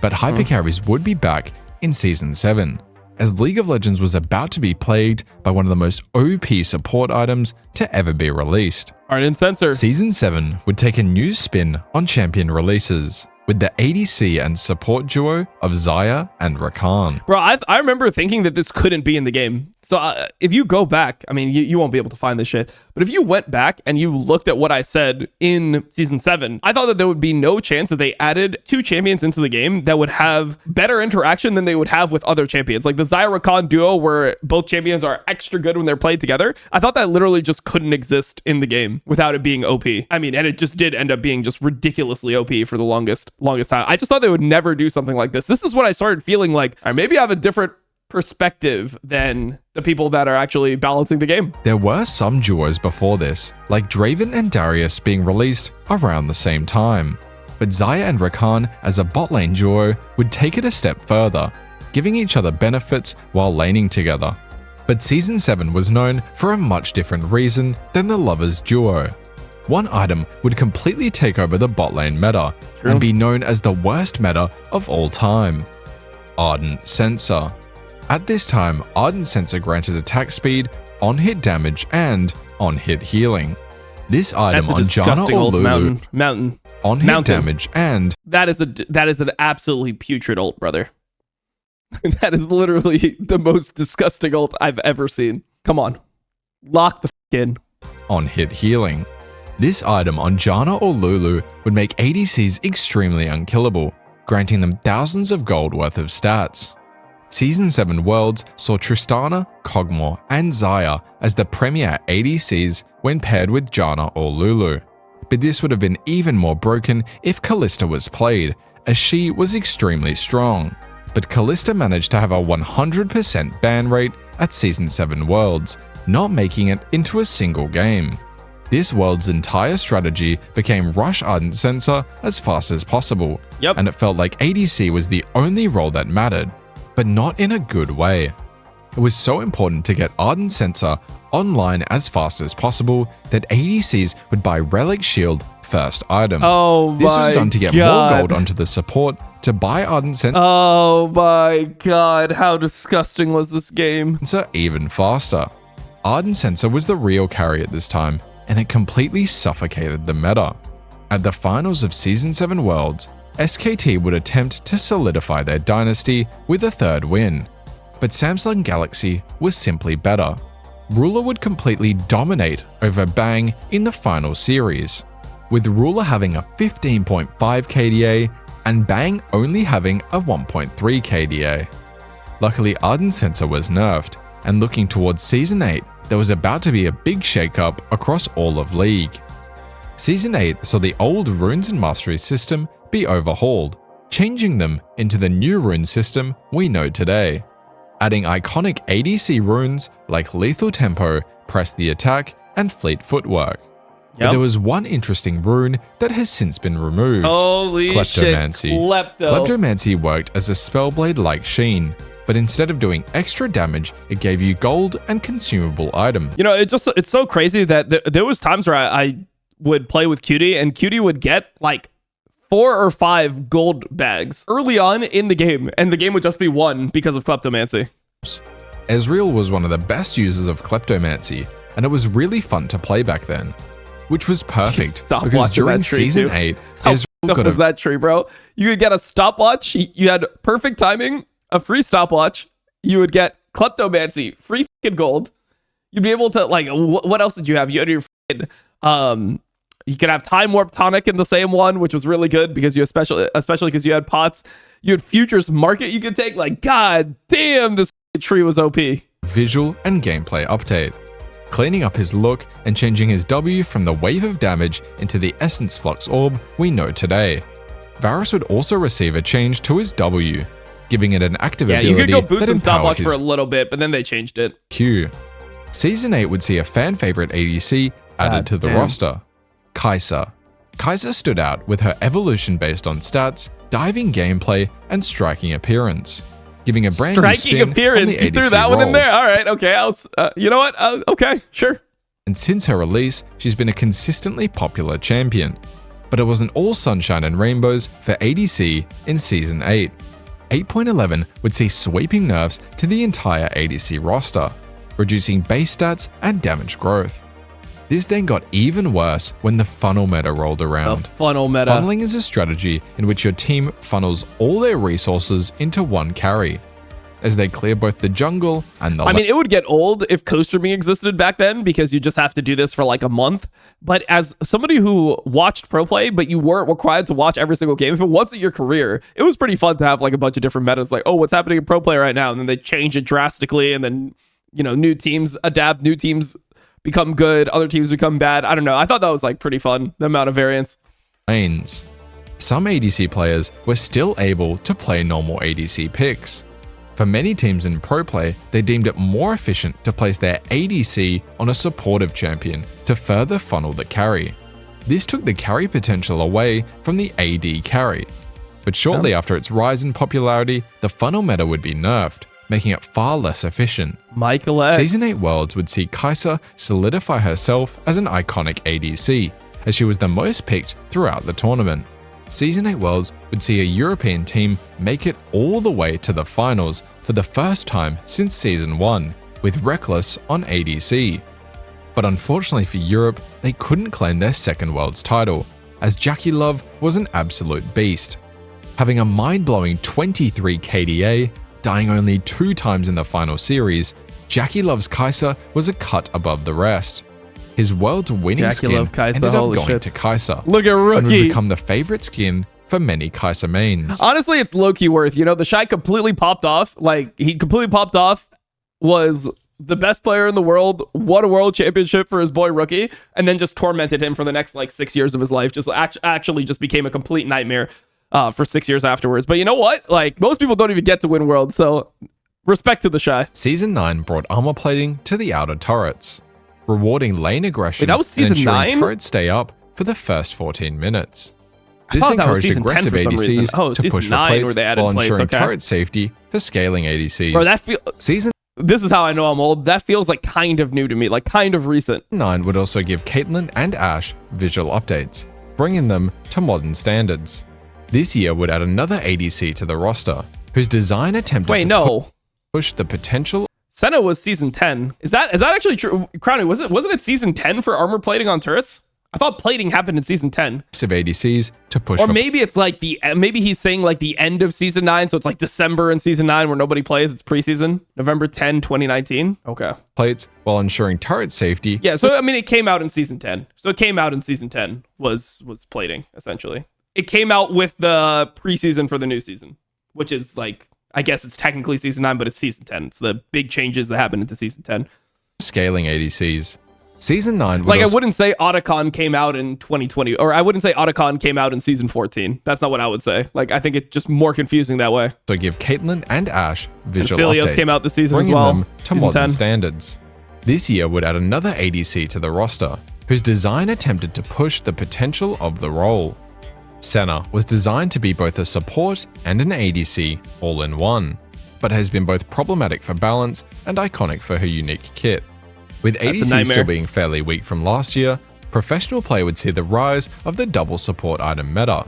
But hyper carries would be back in Season 7, as League of Legends was about to be plagued by one of the most OP support items to ever be released. Ardent Censer. Season 7 would take a new spin on champion releases, with the ADC and support duo of Xayah and Rakan. Bro, I remember thinking that this couldn't be in the game. So if you go back, I mean, you won't be able to find this shit. But if you went back and you looked at what I said in Season 7, I thought that there would be no chance that they added 2 champions into the game that would have better interaction than they would have with other champions. Like the Xayah Rakan duo where both champions are extra good when they're played together. I thought that literally just couldn't exist in the game without it being OP. I mean, and it just did end up being just ridiculously OP for the longest time. I just thought they would never do something like this. This is what I started feeling like, or maybe I have a different perspective than the people that are actually balancing the game. There were some duos before this, like Draven and Darius being released around the same time. But Xayah and Rakan as a bot lane duo would take it a step further, giving each other benefits while laning together. But Season 7 was known for a much different reason than the Lovers duo. One item would completely take over the bot lane meta and be known as the worst meta of all time: Ardent Censer. At this time, Ardent Censer granted attack speed, on-hit damage, and on-hit healing. This item on Janna or Lulu, mountain on-hit damage, and that is an absolutely putrid ult, brother. That is literally the most disgusting ult I've ever seen. Come on, lock the f in. On-hit healing. This item on Janna or Lulu would make ADCs extremely unkillable, granting them thousands of gold worth of stats. Season 7 Worlds saw Tristana, Kog'Maw, and Xayah as the premier ADCs when paired with Janna or Lulu. But this would have been even more broken if Kalista was played, as she was extremely strong. But Kalista managed to have a 100% ban rate at Season 7 Worlds, not making it into a single game. This world's entire strategy became rush Ardent Censer as fast as possible, and it felt like ADC was the only role that mattered, but not in a good way. It was so important to get Ardent Censer online as fast as possible that ADCs would buy Relic Shield first item. This was done to get more gold onto the support to buy Ardent Censer. Oh my god, how disgusting was this game? Even faster. Ardent Censer was the real carry at this time, and it completely suffocated the meta. At the finals of Season 7 Worlds, SKT would attempt to solidify their dynasty with a 3rd win, but Samsung Galaxy was simply better. Ruler would completely dominate over Bang in the final series, with Ruler having a 15.5 KDA and Bang only having a 1.3 KDA. Luckily, Ardent Censer was nerfed, and looking towards Season 8, there was about to be a big shakeup across all of League. Season 8 saw the old Runes and Mastery system be overhauled, changing them into the new rune system we know today, adding iconic ADC runes like Lethal Tempo, Press the Attack, and Fleet Footwork. But there was one interesting rune that has since been removed. Holy Kleptomancy. shit, Kleptomancy worked as a spellblade-like sheen, but instead of doing extra damage, it gave you gold and consumable item. You know, it's so crazy that there was times where I would play with Cutie, and Cutie would get like 4 or 5 gold bags early on in the game, and the game would just be won because of Kleptomancy. Ezreal was one of the best users of Kleptomancy, and it was really fun to play back then, which was perfect because during Season 8, Ezreal got was that tree, bro? You could get a stopwatch, you had perfect timing, a free stopwatch, you would get Kleptomancy, free fucking gold. You'd be able to, like, what else did you have? You had your fucking, you could have Time Warp Tonic in the same one, which was really good because you especially because you had pots. You had Futures Market you could take. Like, god damn, this tree was OP. Visual and gameplay update. Cleaning up his look and changing his W from the Wave of Damage into the Essence Flux Orb we know today. Varus would also receive a change to his W, giving it an active ability you could go boots that and stopwatch empowered for a little bit, but then they changed it. Q. Season 8 would see a fan favorite ADC added to the roster, Kai'Sa. Kai'Sa stood out with her evolution based on stats, diving gameplay, and striking appearance, giving a brand new spin on the ADC you threw that role. one in there. All right, okay. You know what? Okay, sure. And since her release, she's been a consistently popular champion. but it wasn't all sunshine and rainbows for ADC in Season 8. 8.11 would see sweeping nerfs to the entire ADC roster, reducing base stats and damage growth. This then got even worse when the funnel meta rolled around. The funnel meta. Funneling is a strategy in which your team funnels all their resources into one carry, as they clear both the jungle and the I mean, it would get old if co-streaming existed back then because you just have to do this for like a month. But as somebody who watched pro play, but you weren't required to watch every single game, if it wasn't your career, it was pretty fun to have like a bunch of different metas. Like, oh, what's happening in pro play right now? And then they change it drastically. And then, you know, new teams adapt, new teams become good, other teams become bad. I don't know. I thought that was like pretty fun, the amount of variance. lanes. Some ADC players were still able to play normal ADC picks. For many teams in pro play, they deemed it more efficient to place their ADC on a supportive champion to further funnel the carry. This took the carry potential away from the AD carry. But shortly after its rise in popularity, the funnel meta would be nerfed, making it far less efficient. Michael X. Season 8 Worlds would see Kai'Sa solidify herself as an iconic ADC, as she was the most picked throughout the tournament. Season 8 Worlds would see a European team make it all the way to the finals for the first time since Season 1, with Reckless on ADC. But unfortunately for Europe, they couldn't claim their second Worlds title, as JackieLove was an absolute beast. Having a mind-blowing 23 KDA, dying only 2 times in the final series, JackieLove's Kai'Sa was a cut above the rest. His world's winning skin Kai'Sa, ended up holy going shit. to Kai'Sa, Look at and would Rookie. become the favorite skin for many Kai'Sa mains. Honestly, it's low-key worth. You know, the Shy completely popped off. Like, he completely popped off, was the best player in the world, won a world championship for his boy Rookie, and then just tormented him for the next, like, 6 years of his life. Just actually just became a complete nightmare for 6 years afterwards. But you know what? Like, most people don't even get to win worlds, so respect to the Shy. Season 9 brought armor plating to the outer turrets, rewarding lane aggression Wait, that was and Season ensuring 9? turrets stay up for the first 14 minutes. I This thought that was encouraged Season 10 aggressive for some reason. ADCs Oh, to Season push for 9 plates where they added while plates, ensuring okay. turret safety for scaling ADCs. Bro, Season this is how I know I'm old. That feels like kind of new to me, like kind of recent. 9 would also give Caitlyn and Ashe visual updates, bringing them to modern standards. This year would add another ADC to the roster, whose design attempted Wait, to no. push the potential Senna was Season 10. Is that actually true? Crowny, wasn't it Season 10 for armor plating on turrets? I thought plating happened in Season 10. of ADCs to push Or for maybe it's like maybe he's saying like the end of Season 9, so it's like December in Season 9 where nobody plays. It's preseason. November 10, 2019. Okay. plates while ensuring turret safety. Yeah, so I mean it came out in Season 10. So it came out in Season 10 was plating, essentially. It came out with the preseason for the new season, which is like, I guess it's technically Season 9, but it's Season 10. It's the big changes that happened into Season 10. Scaling ADCs. Season 9 would Like, I also wouldn't say Otacon came out in 2020, or I wouldn't say Otacon came out in Season 14. That's not what I would say. Like, I think it's just more confusing that way. give Caitlyn and Ashe visual Aphilios updates, came out this season as bringing well. them to Season modern 10. standards. This year would add another ADC to the roster, whose design attempted to push the potential of the role. Senna was designed to be both a support and an ADC all in one, but has been both problematic for balance and iconic for her unique kit. With That's a ADC nightmare. still being fairly weak from last year, professional play would see the rise of the double support item meta.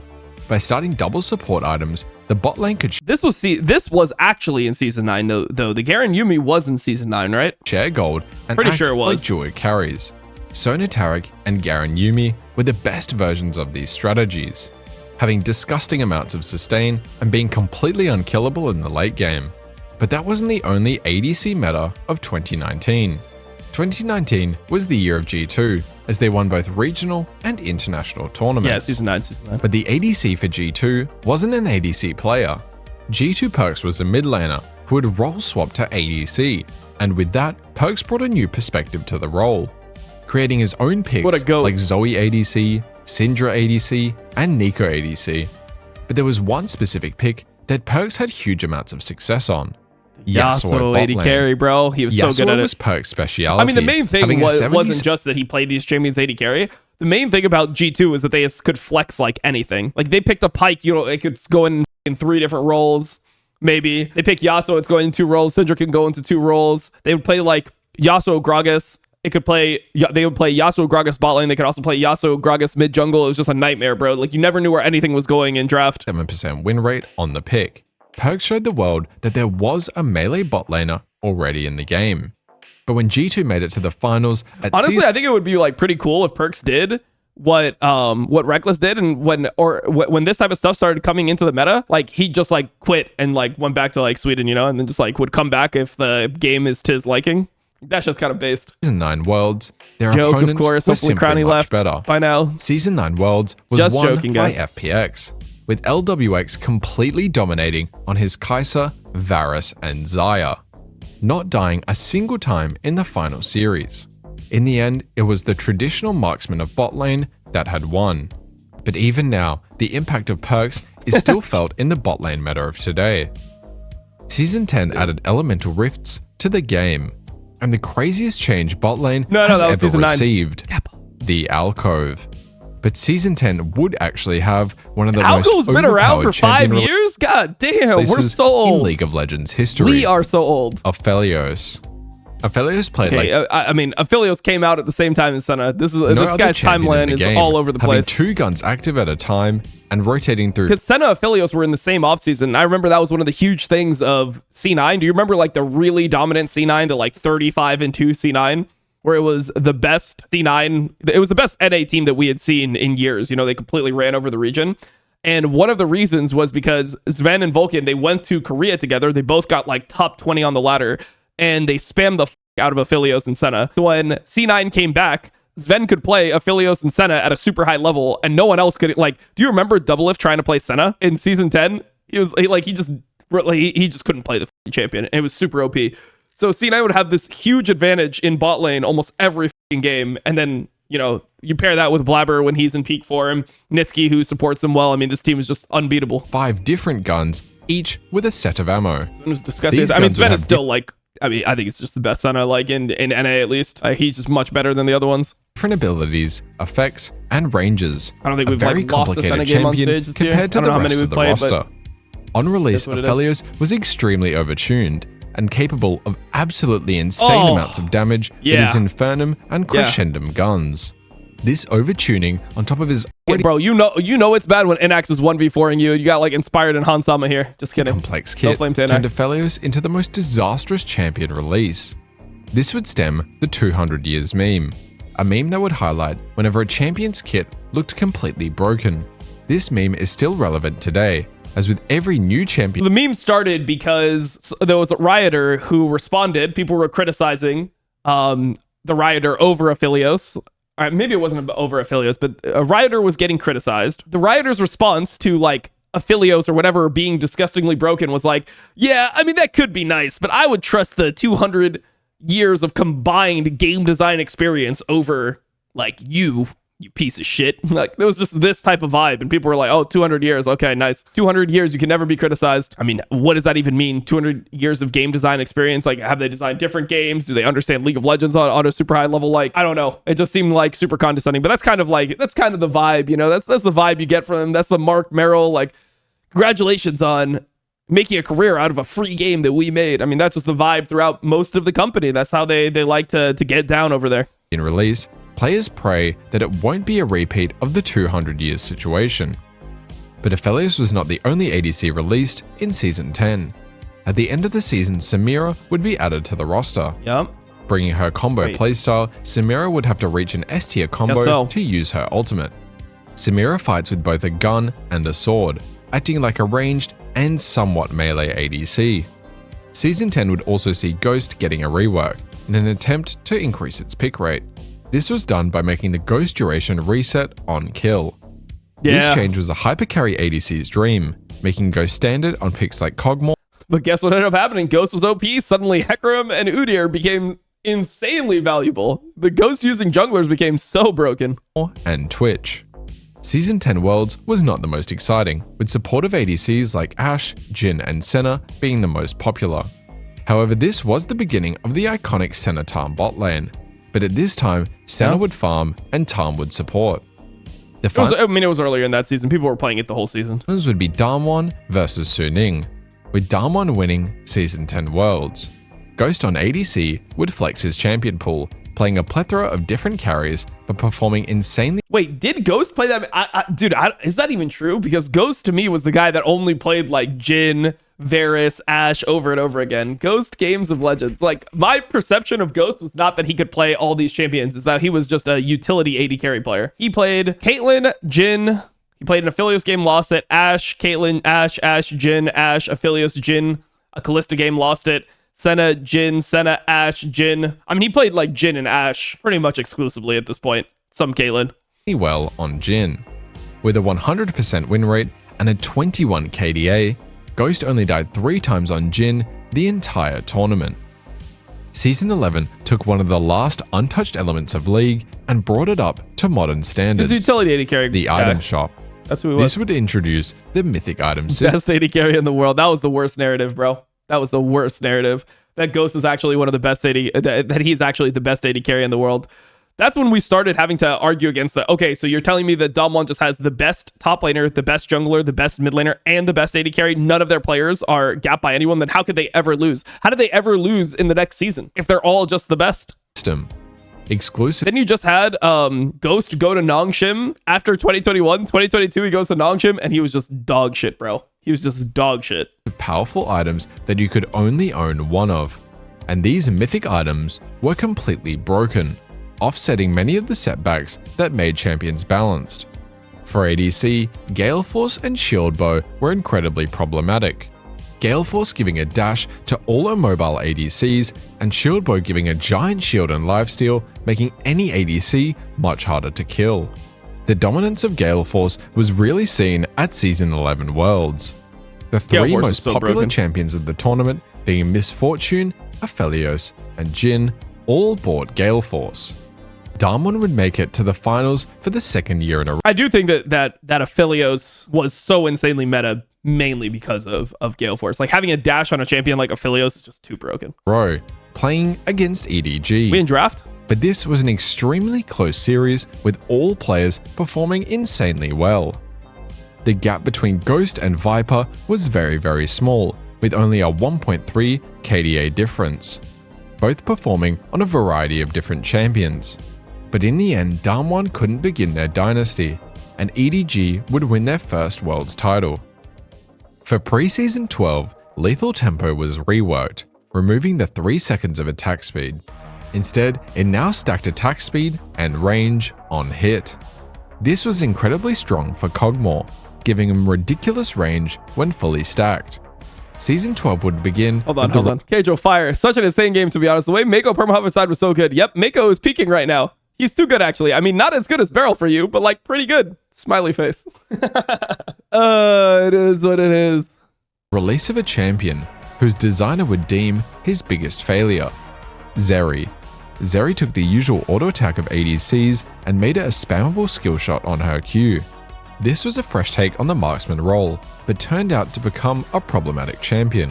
By starting double support items, the bot lane could This was actually in Season 9, though. The Garen Yumi was in Season 9, right? share gold and Pretty act sure it was. like dual carries. Sona Taric and Garen Yumi were the best versions of these strategies, having disgusting amounts of sustain and being completely unkillable in the late game. But that wasn't the only ADC meta of 2019. 2019 was the year of G2, as they won both regional and international tournaments. Yeah, Season 9, Season 9. But the ADC for G2 wasn't an ADC player. G2 Perks was a mid laner who would role swap to ADC, and with that, Perks brought a new perspective to the role, creating his own picks What a goat. like Zoe ADC, Syndra ADC, and Nico ADC. But there was one specific pick that Perks had huge amounts of success on. Yasuo at 80 bot lane. carry, bro. He was so Yasuo good at was it. Perks' speciality. I mean, the main thing having a wasn't just that he played these champions 80 carry. The main thing about G2 is that they could flex like anything. Like, they picked a Pyke, you know, it could go in 3 different roles, maybe. They pick Yasuo, it's going in 2 roles. Syndra can go into 2 roles. They would play, like, Yasuo Gragas It could play, they would play Yasuo Gragas bot lane. They could also play Yasuo Gragas mid jungle. It was just a nightmare, bro. Like, you never knew where anything was going in draft. 7% win rate on the pick. Perks showed the world that there was a melee bot laner already in the game. But when G2 made it to the finals at honestly, I think it would be like pretty cool if Perks did what Reckless did, and when this type of stuff started coming into the meta, like he just like quit and like went back to like Sweden, you know, and then just like would come back if the game is to his liking. That's just kind of based. Season 9 Worlds, their Joke, opponents of course. were Hopefully simply Crowny much left better. by now. Season 9 Worlds was Just won joking, by guys. FPX, with LWX completely dominating on his Kai'Sa, Varus, and Xayah, not dying a single time in the final series. In the end, it was the traditional marksman of bot lane that had won. But even now, the impact of perks is still felt in the bot lane meta of today. Season 10 added elemental rifts to the game, and the craziest change bot lane has that was ever Season 9. received, the Alcove. But Season 10 would actually have one of the most Alcove's been around for overpowered 5 champion years? God damn, we're releases so old. in League of Legends history. We are so old. Aphelios. Aphelios played Okay, I mean, Aphilios came out at the same time as Senna. This no guy's other champion in timeline the is game, all over the having place. 2 guns active at a time and rotating through. Because Senna Aphilios were in the same offseason. I remember that was one of the huge things of C9. Do you remember like the really dominant C9, the like 35-2 C9, where it was the best C9? It was the best NA team that we had seen in years. You know, they completely ran over the region. And one of the reasons was because Sven and Vulcan, they went to Korea together. They both got like top 20 on the ladder, and they spammed the out of Aphilios and Senna. So when C9 came back, Sven could play Aphilios and Senna at a super high level, and no one else could. Like, do you remember Doublelift trying to play Senna in season 10? He just couldn't play the champion. And it was super OP. So C9 would have this huge advantage in bot lane almost every game, and then, you know, you pair that with Blabber when he's in peak form, Nitsky who supports him well. I mean, this team is just unbeatable. 5 different guns, each with a set of ammo. It was disgusting. These I mean, guns Sven would is have still like, I mean, I think it's just the best Senna, like in NA at least. He's just much better than the other ones. Different abilities, effects, and ranges. I don't think A we've very like lost a Senna complicated game on champion stage this year. compared to I don't the know how many rest we've of the played, roster. On release, that's what it is. Aphelios was extremely overtuned and capable of absolutely insane amounts of damage with yeah. his Infernum and Crescendum guns. This overtuning on top of his Yeah, bro, you know it's bad when Inax is 1v4ing you. You got like inspired in Hansama here. Just kidding. complex No kit flame to turned Inax. Aphelios into the most disastrous champion release. This would stem the 200 years meme, a meme that would highlight whenever a champion's kit looked completely broken. This meme is still relevant today, as with every new champion. The meme started because there was a rioter who responded. People were criticizing the rioter over Aphilios. All right, maybe it wasn't over Aphilios, but a rioter was getting criticized. The rioter's response to like Aphilios or whatever being disgustingly broken was like, yeah, I mean, that could be nice, but I would trust the 200 years of combined game design experience over like you piece of shit. Like, there was just this type of vibe, and people were like, oh, 200 years, okay, nice. 200 years, you can never be criticized. I mean, what does that even mean? 200 years of game design experience? Like, have they designed different games? Do they understand League of Legends on a super high level? Like, I don't know. It just seemed like super condescending, but that's kind of the vibe, you know? That's the vibe you get from them. That's the Mark Merrill, like, congratulations on making a career out of a free game that we made. I mean, that's just the vibe throughout most of the company. That's how they like to get down over there. In release, players pray that it won't be a repeat of the 200 years situation. But Aphelios was not the only ADC released in Season 10. At the end of the season, Samira would be added to the roster. Yep. Bringing her combo playstyle, Samira would have to reach an S tier combo to use her ultimate. Samira fights with both a gun and a sword, acting like a ranged and somewhat melee ADC. Season 10 would also see Ghost getting a rework in an attempt to increase its pick rate. This was done by making the Ghost duration reset on kill. This change was a hypercarry ADC's dream, making Ghost standard on picks like Kog'Maw. But guess what ended up happening? Ghost was OP, suddenly Hecarim and Udyr became insanely valuable. The Ghost using junglers became so broken. And Twitch. Season 10 Worlds was not the most exciting, with supportive ADCs like Ashe, Jhin, and Senna being the most popular. However, this was the beginning of the iconic Senna Tarm bot lane. But at this time, Senna would farm and Tarm would support. The it was earlier in that season. People were playing it the whole season. finals would be Damwon versus Suning, with Damwon winning Season 10 Worlds. Ghost on ADC would flex his champion pool, playing a plethora of different carries but performing insanely Wait, did Ghost play that? Dude, is that even true? Because Ghost to me was the guy that only played like Jhin, Varus, Ashe over and over again. Ghost Games of Legends. Like, my perception of Ghost was not that he could play all these champions, is that he was just a utility AD carry player. He played Caitlyn, Jhin. He played an Aphilios game, lost it. Ashe, Caitlyn, Ashe, Jhin, Ashe, Aphilios, Jhin. A Kalista game, lost it. Senna, Jhin, Senna, Ashe, Jhin. I mean, he played like Jhin and Ashe pretty much exclusively at this point. Some Caitlyn. well on Jhin. With a 100% win rate and a 21 KDA, Ghost only died 3 times on Jhin the entire tournament. Season 11 took one of the last untouched elements of League and brought it up to modern standards. His utility AD carry. The item shop. That's who he was. This would introduce the Mythic item system. Best AD carry in the world. That was the worst narrative, bro. That was the worst narrative. That Ghost is actually one of the best AD, that he's actually the best AD carry in the world. That's when we started having to argue against the, okay, so you're telling me that Dom1 just has the best top laner, the best jungler, the best mid laner, and the best AD carry. None of their players are gapped by anyone. Then how could they ever lose? How did they ever lose in the next season if they're all just the best? Exclusive. Then you just had Ghost go to Nongshim after 2021. 2022, he goes to Nongshim, and he was just dog shit, bro. He was just dog shit. Powerful items that you could only own one of. And these mythic items were completely broken, offsetting many of the setbacks that made champions balanced. For ADC, Gale Force and Shield Bow were incredibly problematic. Gale Force giving a dash to all immobile ADCs, and Shield Bow giving a giant shield and lifesteal, making any ADC much harder to kill. The dominance of Gale Force was really seen at Season 11 Worlds. The 3 most popular champions of the tournament being Misfortune, Aphelios, and Jhin all bought Gale Force. Dom1 would make it to the finals for the 2nd year in a row. I do think that Aphelios was so insanely meta, mainly because of Gale Force. Like, having a dash on a champion like Aphelios is just too broken. Playing against EDG. We in draft? But this was an extremely close series with all players performing insanely well. The gap between Ghost and Viper was very, very small, with only a 1.3 KDA difference, both performing on a variety of different champions. But in the end, Dom1 couldn't begin their dynasty, and EDG would win their first Worlds title. For pre-season 12, Lethal Tempo was reworked, removing the 3 seconds of attack speed. Instead, it now stacked attack speed and range on hit. This was incredibly strong for Kog'Maw, giving him ridiculous range when fully stacked. Season 12 would begin. Hold on. Keijo fire. Such an insane game, to be honest. The way Mako permahover side was so good. Yep, Mako is peaking right now. He's too good, actually. I mean, not as good as Beryl for you, but like pretty good. Smiley face. It is what it is. Release of a champion whose designer would deem his biggest failure. Zeri. Zeri took the usual auto attack of ADCs and made it a spammable skill shot on her Q. This was a fresh take on the marksman role, but turned out to become a problematic champion.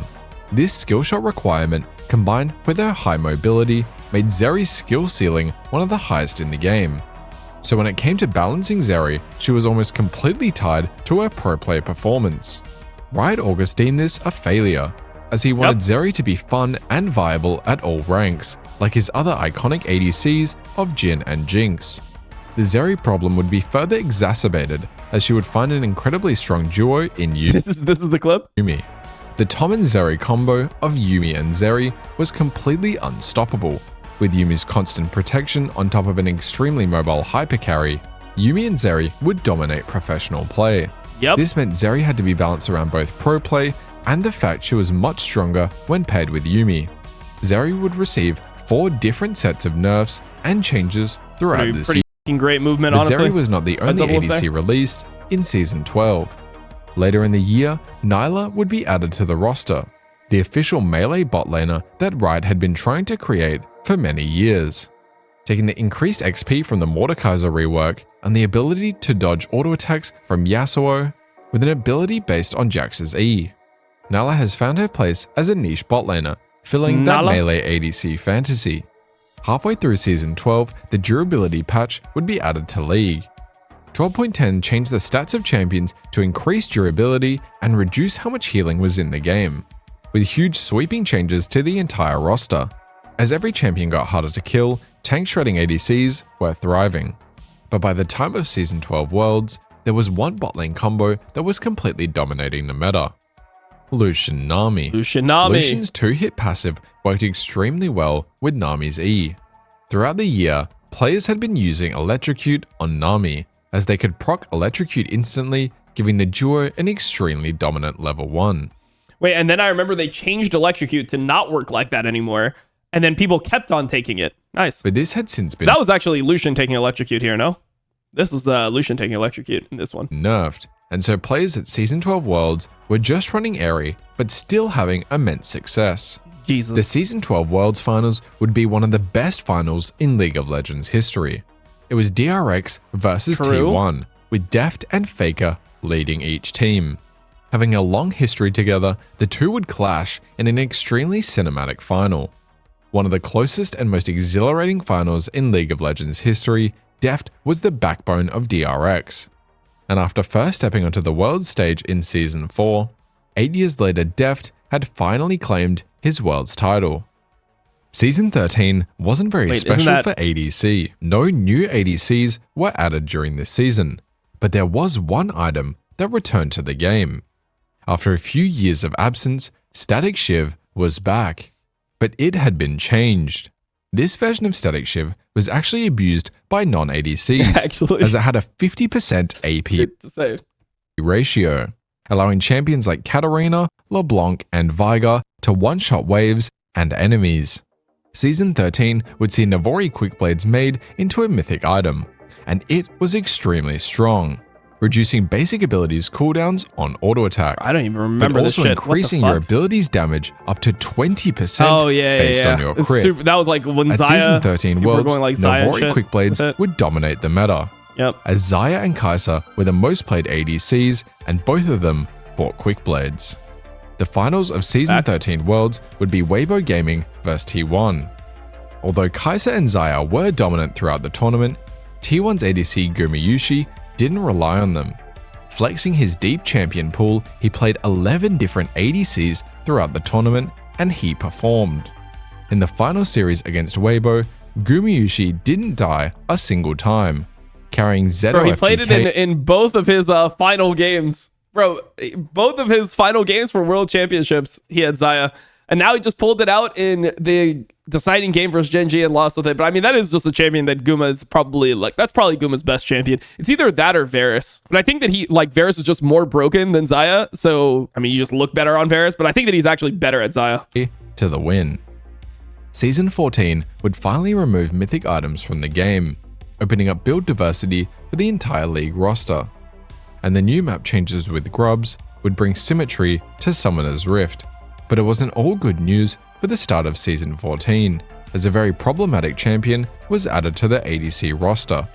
This skill shot requirement, combined with her high mobility, made Zeri's skill ceiling one of the highest in the game. So when it came to balancing Zeri, she was almost completely tied to her pro play performance. Riot August deemed this a failure, as he wanted Zeri to be fun and viable at all ranks, like his other iconic ADCs of Jhin and Jinx. The Zeri problem would be further exacerbated, as she would find an incredibly strong duo in Yumi. This is the clip? Yumi. The Tom and Zeri combo of Yumi and Zeri was completely unstoppable. With Yumi's constant protection on top of an extremely mobile hyper carry, Yumi and Zeri would dominate professional play. This meant Zeri had to be balanced around both pro play and the fact she was much stronger when paired with Yumi. Zeri would receive 4 different sets of nerfs and changes throughout the season. Great movement, but honestly. Zeri was not the only ADC released in Season 12. Later in the year, Nyla would be added to the roster, the official melee bot laner that Riot had been trying to create for many years. Taking the increased XP from the Mordekaiser rework and the ability to dodge auto attacks from Yasuo with an ability based on Jax's E. Nyla has found her place as a niche bot laner, filling that melee ADC fantasy. Halfway through Season 12, the durability patch would be added to League. 12.10 changed the stats of champions to increase durability and reduce how much healing was in the game, with huge sweeping changes to the entire roster. As every champion got harder to kill, tank shredding ADCs were thriving. But by the time of Season 12 Worlds, there was one bot lane combo that was completely dominating the meta. Lucian Nami. Lucian's 2-hit passive worked extremely well with Nami's E. Throughout the year, players had been using Electrocute on Nami, as they could proc Electrocute instantly, giving the duo an extremely dominant level 1. Wait, and then I remember they changed Electrocute to not work like that anymore, and then people kept on taking it. Nice. But this had since been That was actually Lucian taking Electrocute here, no? This was Lucian taking Electrocute in this one. nerfed, and so players at Season 12 Worlds were just running Aerie, but still having immense success. Jesus. The Season 12 Worlds Finals would be one of the best finals in League of Legends history. It was DRX versus True. T1, with Deft and Faker leading each team. Having a long history together, the two would clash in an extremely cinematic final. One of the closest and most exhilarating finals in League of Legends history, Deft was the backbone of DRX. And after first stepping onto the world stage in Season 4, 8 years later Deft had finally claimed his world's title. Season 13 wasn't very special for ADC. No new ADCs were added during this season, but there was one item that returned to the game. After a few years of absence, Static Shiv was back, but it had been changed. This version of Static Shiv was actually abused by non-ADCs, as it had a 50% AP ratio, allowing champions like Katarina, LeBlanc, and Veigar to one-shot waves and enemies. Season 13 would see Navori Quickblades made into a mythic item, and it was extremely strong, reducing basic abilities cooldowns on auto attack. I don't even remember this shit. But also increasing your abilities damage up to 20% based on your crit. That was like when At Xayah, Season 13 Worlds, like Navori Quickblades would dominate the meta. Yep. As Xayah and Kai'Sa were the most played ADCs, and both of them bought Quickblades. The finals of Season 13 Worlds would be Weibo Gaming vs T1. Although Kai'Sa and Xayah were dominant throughout the tournament, T1's ADC Gumayusi didn't rely on them. Flexing his deep champion pool, he played 11 different ADCs throughout the tournament, and he performed. In the final series against Weibo, Gumayusi didn't die a single time, carrying Zeto Bro, he played it in both of his final games. Bro, both of his final games for World Championships, he had Xayah. And now he just pulled it out in the deciding game versus Gen.G and lost with it. But I mean, that is just a champion that Guma is probably that's probably Guma's best champion. It's either that or Varus. But I think that Varus is just more broken than Xayah. So, I mean, you just look better on Varus, but I think that he's actually better at Xayah. To the win. Season 14 would finally remove mythic items from the game, opening up build diversity for the entire league roster. And the new map changes with Grubs would bring symmetry to Summoner's Rift. But it wasn't all good news for the start of Season 14, as a very problematic champion was added to the ADC roster.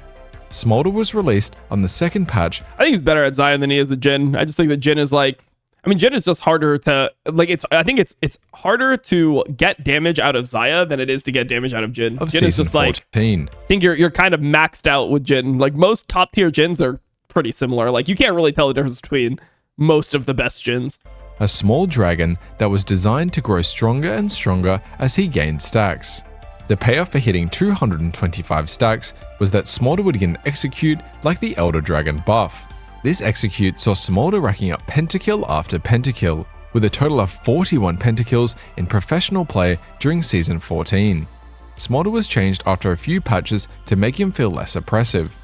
Smolder was released on the second patch. I think he's better at Xayah than he is at Jhin. I just think that Jhin is Jhin is just harder to I think it's harder to get damage out of Xayah than it is to get damage out of Jhin. Jhin is just 14. I think you're kind of maxed out with Jhin. Like most top tier Jhins are pretty similar. Like you can't really tell the difference between most of the best Jhins. A small dragon that was designed to grow stronger and stronger as he gained stacks. The payoff for hitting 225 stacks was that Smolder would get an execute like the Elder Dragon buff. This execute saw Smolder racking up pentakill after pentakill, with a total of 41 pentakills in professional play during Season 14. Smolder was changed after a few patches to make him feel less oppressive,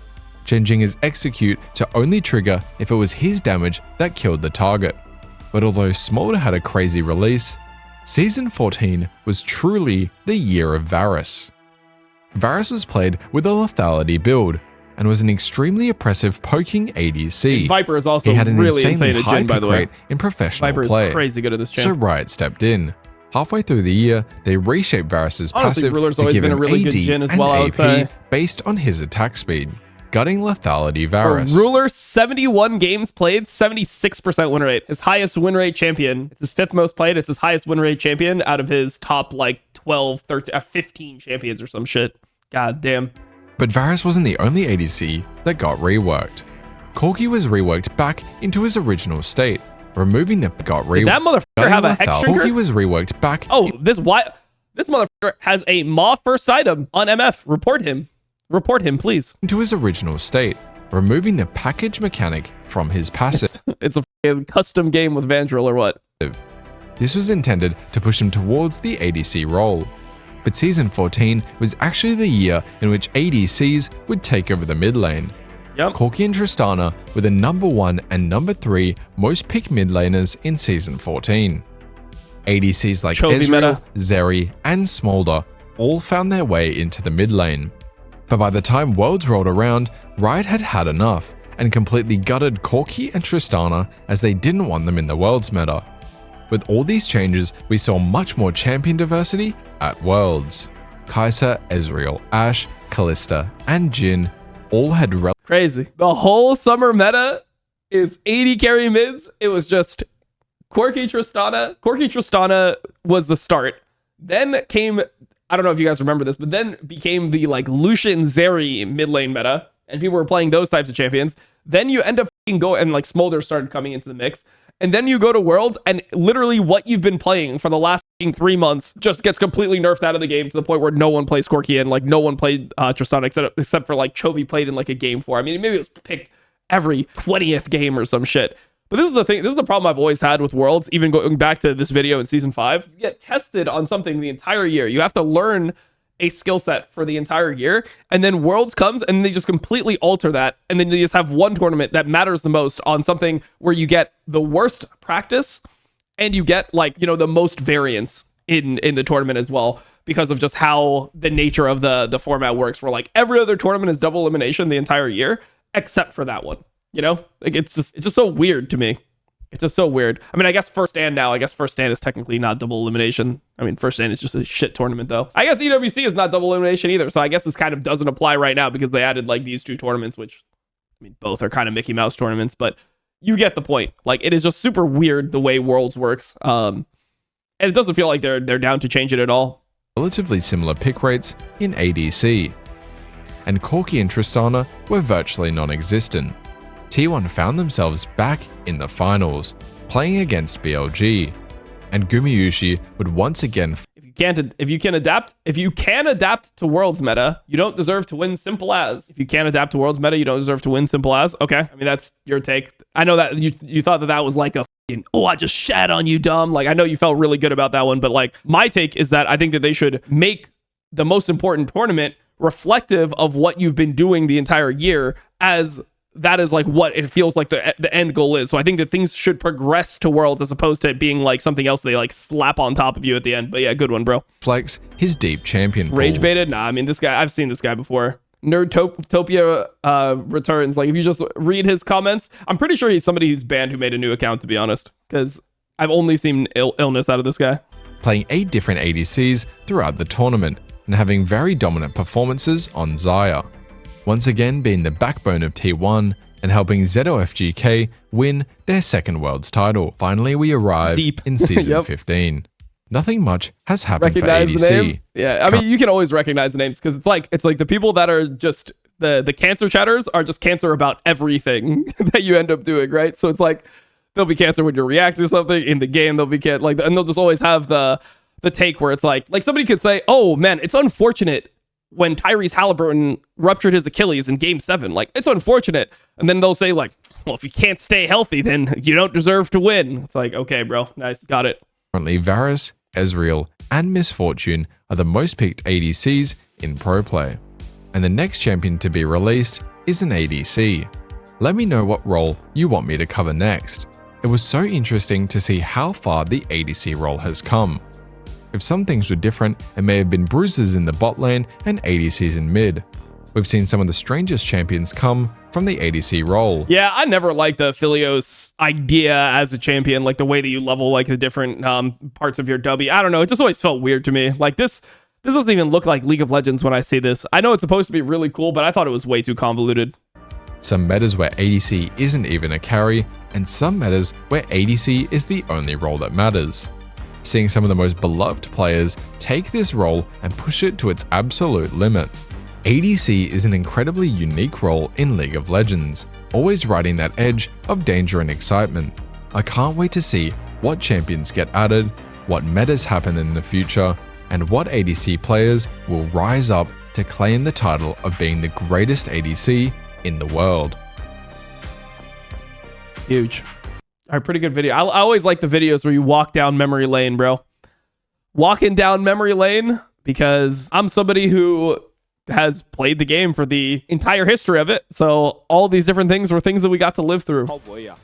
changing his execute to only trigger if it was his damage that killed the target. But although Smolder had a crazy release, Season 14 was truly the year of Varus. Varus was played with a lethality build, and was an extremely oppressive poking ADC. Viper is also he had an really insanely insane at high Jhin, by the way. rate in professional Viper play. is crazy good at this champ. So Riot stepped in. Halfway through the year, they reshaped Varus's Honestly, passive Ruler's to always give been him a really AD good Jhin as and well, I would say. AP based on his attack speed, gutting lethality Varus. Ruler, 71 games played, 76% win rate. His highest win rate champion. It's his 5th most played. It's his highest win rate champion out of his top 12, 13, 15 champions or some shit. God damn. But Varus wasn't the only ADC that got reworked. Corki was reworked back into his original state, removing the Did that motherfucker have a hex trigger? Corki was reworked back. Oh, This motherfucker has a Maw first item on MF. Report him. Report him, please. Into his original state, removing the package mechanic from his passive. It's a fucking custom game with Vandrel or what? This was intended to push him towards the ADC role. But Season 14 was actually the year in which ADCs would take over the mid lane. Yep. Corki and Tristana were the number 1 and number 3 most picked mid laners in Season 14. ADCs like Chovy Ezreal, meta. Zeri, and Smolder all found their way into the mid lane. But by the time Worlds rolled around, Riot had had enough and completely gutted Corki and Tristana as they didn't want them in the Worlds meta. With all these changes, we saw much more champion diversity at Worlds. Kai'Sa, Ezreal, Ashe, Kalista, and Jhin all had Crazy. The whole summer meta is 80 carry mids. It was just Corki Tristana. Corki Tristana was the start. Then came, I don't know if you guys remember this, but then became the like Lucian Zeri mid lane meta, and people were playing those types of champions. Then you end up going, and like Smolder started coming into the mix. And then you go to Worlds, and literally what you've been playing for the last 3 months just gets completely nerfed out of the game to the point where no one plays Corki and like no one played Tristana except for like Chovy played in like a game 4. I mean, maybe it was picked every 20th game or some shit. But this is the thing. This is the problem I've always had with Worlds, even going back to this video in Season 5. You get tested on something the entire year. You have to learn a skill set for the entire year, and then Worlds comes and they just completely alter that, and then you just have one tournament that matters the most on something where you get the worst practice and you get like, you know, the most variance in the tournament as well, because of just how the nature of the format works, where like every other tournament is double elimination the entire year except for that one, you know? Like it's just so weird to me. It's just so weird. I mean, I guess First Stand now. I guess First Stand is technically not double elimination. I mean, First Stand is just a shit tournament, though. I guess EWC is not double elimination either. So I guess this kind of doesn't apply right now because they added like these 2 tournaments, which, I mean, both are kind of Mickey Mouse tournaments, but you get the point. Like, it is just super weird the way Worlds works. And it doesn't feel like they're down to change it at all. relatively similar pick rates in ADC. And Corki and Tristana were virtually non-existent. T1 found themselves back in the finals, playing against BLG, and Gumayusi would once again If you can adapt to Worlds meta, you don't deserve to win simple as. If you can't adapt to Worlds meta, you don't deserve to win simple as. Okay, I mean, that's your take. I know that you thought that was like a I just shat on you, dumb. Like, I know you felt really good about that one, but like, my take is that I think that they should make the most important tournament reflective of what you've been doing the entire year, as that is like what it feels like the end goal is. So I think that things should progress to Worlds as opposed to it being like something else they like slap on top of you at the end. But yeah, good one, bro. flex his deep champion pool. Rage baited? Nah, I mean, this guy, I've seen this guy before. Nerdtopia returns. Like, if you just read his comments, I'm pretty sure he's somebody who's banned who made a new account, to be honest, because I've only seen illness out of this guy. Playing 8 different ADCs throughout the tournament and having very dominant performances on Xayah. Once again being the backbone of T1 and helping ZOFGK win their second Worlds title. Finally, we arrive in Season Yep. 15. Nothing much has happened Recognize for the ADC. name? Yeah, I mean, you can always recognize the names because it's like the people that are just the cancer chatters are just cancer about everything that you end up doing, right? So it's like they'll be cancer when you react to something in the game. They'll be and they'll just always have the take where it's like somebody could say, "Oh man, it's unfortunate when Tyrese Halliburton ruptured his Achilles in Game 7. Like, it's unfortunate." And then they'll say like, "Well, if you can't stay healthy, then you don't deserve to win." It's like, okay, bro, nice, got it. Currently, Varus, Ezreal, and Misfortune are the most picked ADCs in pro play. And the next champion to be released is an ADC. Let me know what role you want me to cover next. It was so interesting to see how far the ADC role has come. If some things were different, it may have been bruisers in the bot lane and ADCs in mid. We've seen some of the strangest champions come from the ADC role. Yeah, I never liked the Aphilios idea as a champion, like the way that you level like the different parts of your W. I don't know, it just always felt weird to me. Like this doesn't even look like League of Legends when I see this. I know it's supposed to be really cool, but I thought it was way too convoluted. Some metas where ADC isn't even a carry, and some metas where ADC is the only role that matters. Seeing some of the most beloved players take this role and push it to its absolute limit. ADC is an incredibly unique role in League of Legends, always riding that edge of danger and excitement. I can't wait to see what champions get added, what metas happen in the future, and what ADC players will rise up to claim the title of being the greatest ADC in the world. Huge. All right, pretty good video. I always like the videos where you walk down memory lane, bro. Walking down memory lane, because I'm somebody who has played the game for the entire history of it. So all these different things were things that we got to live through. Oh boy, yeah.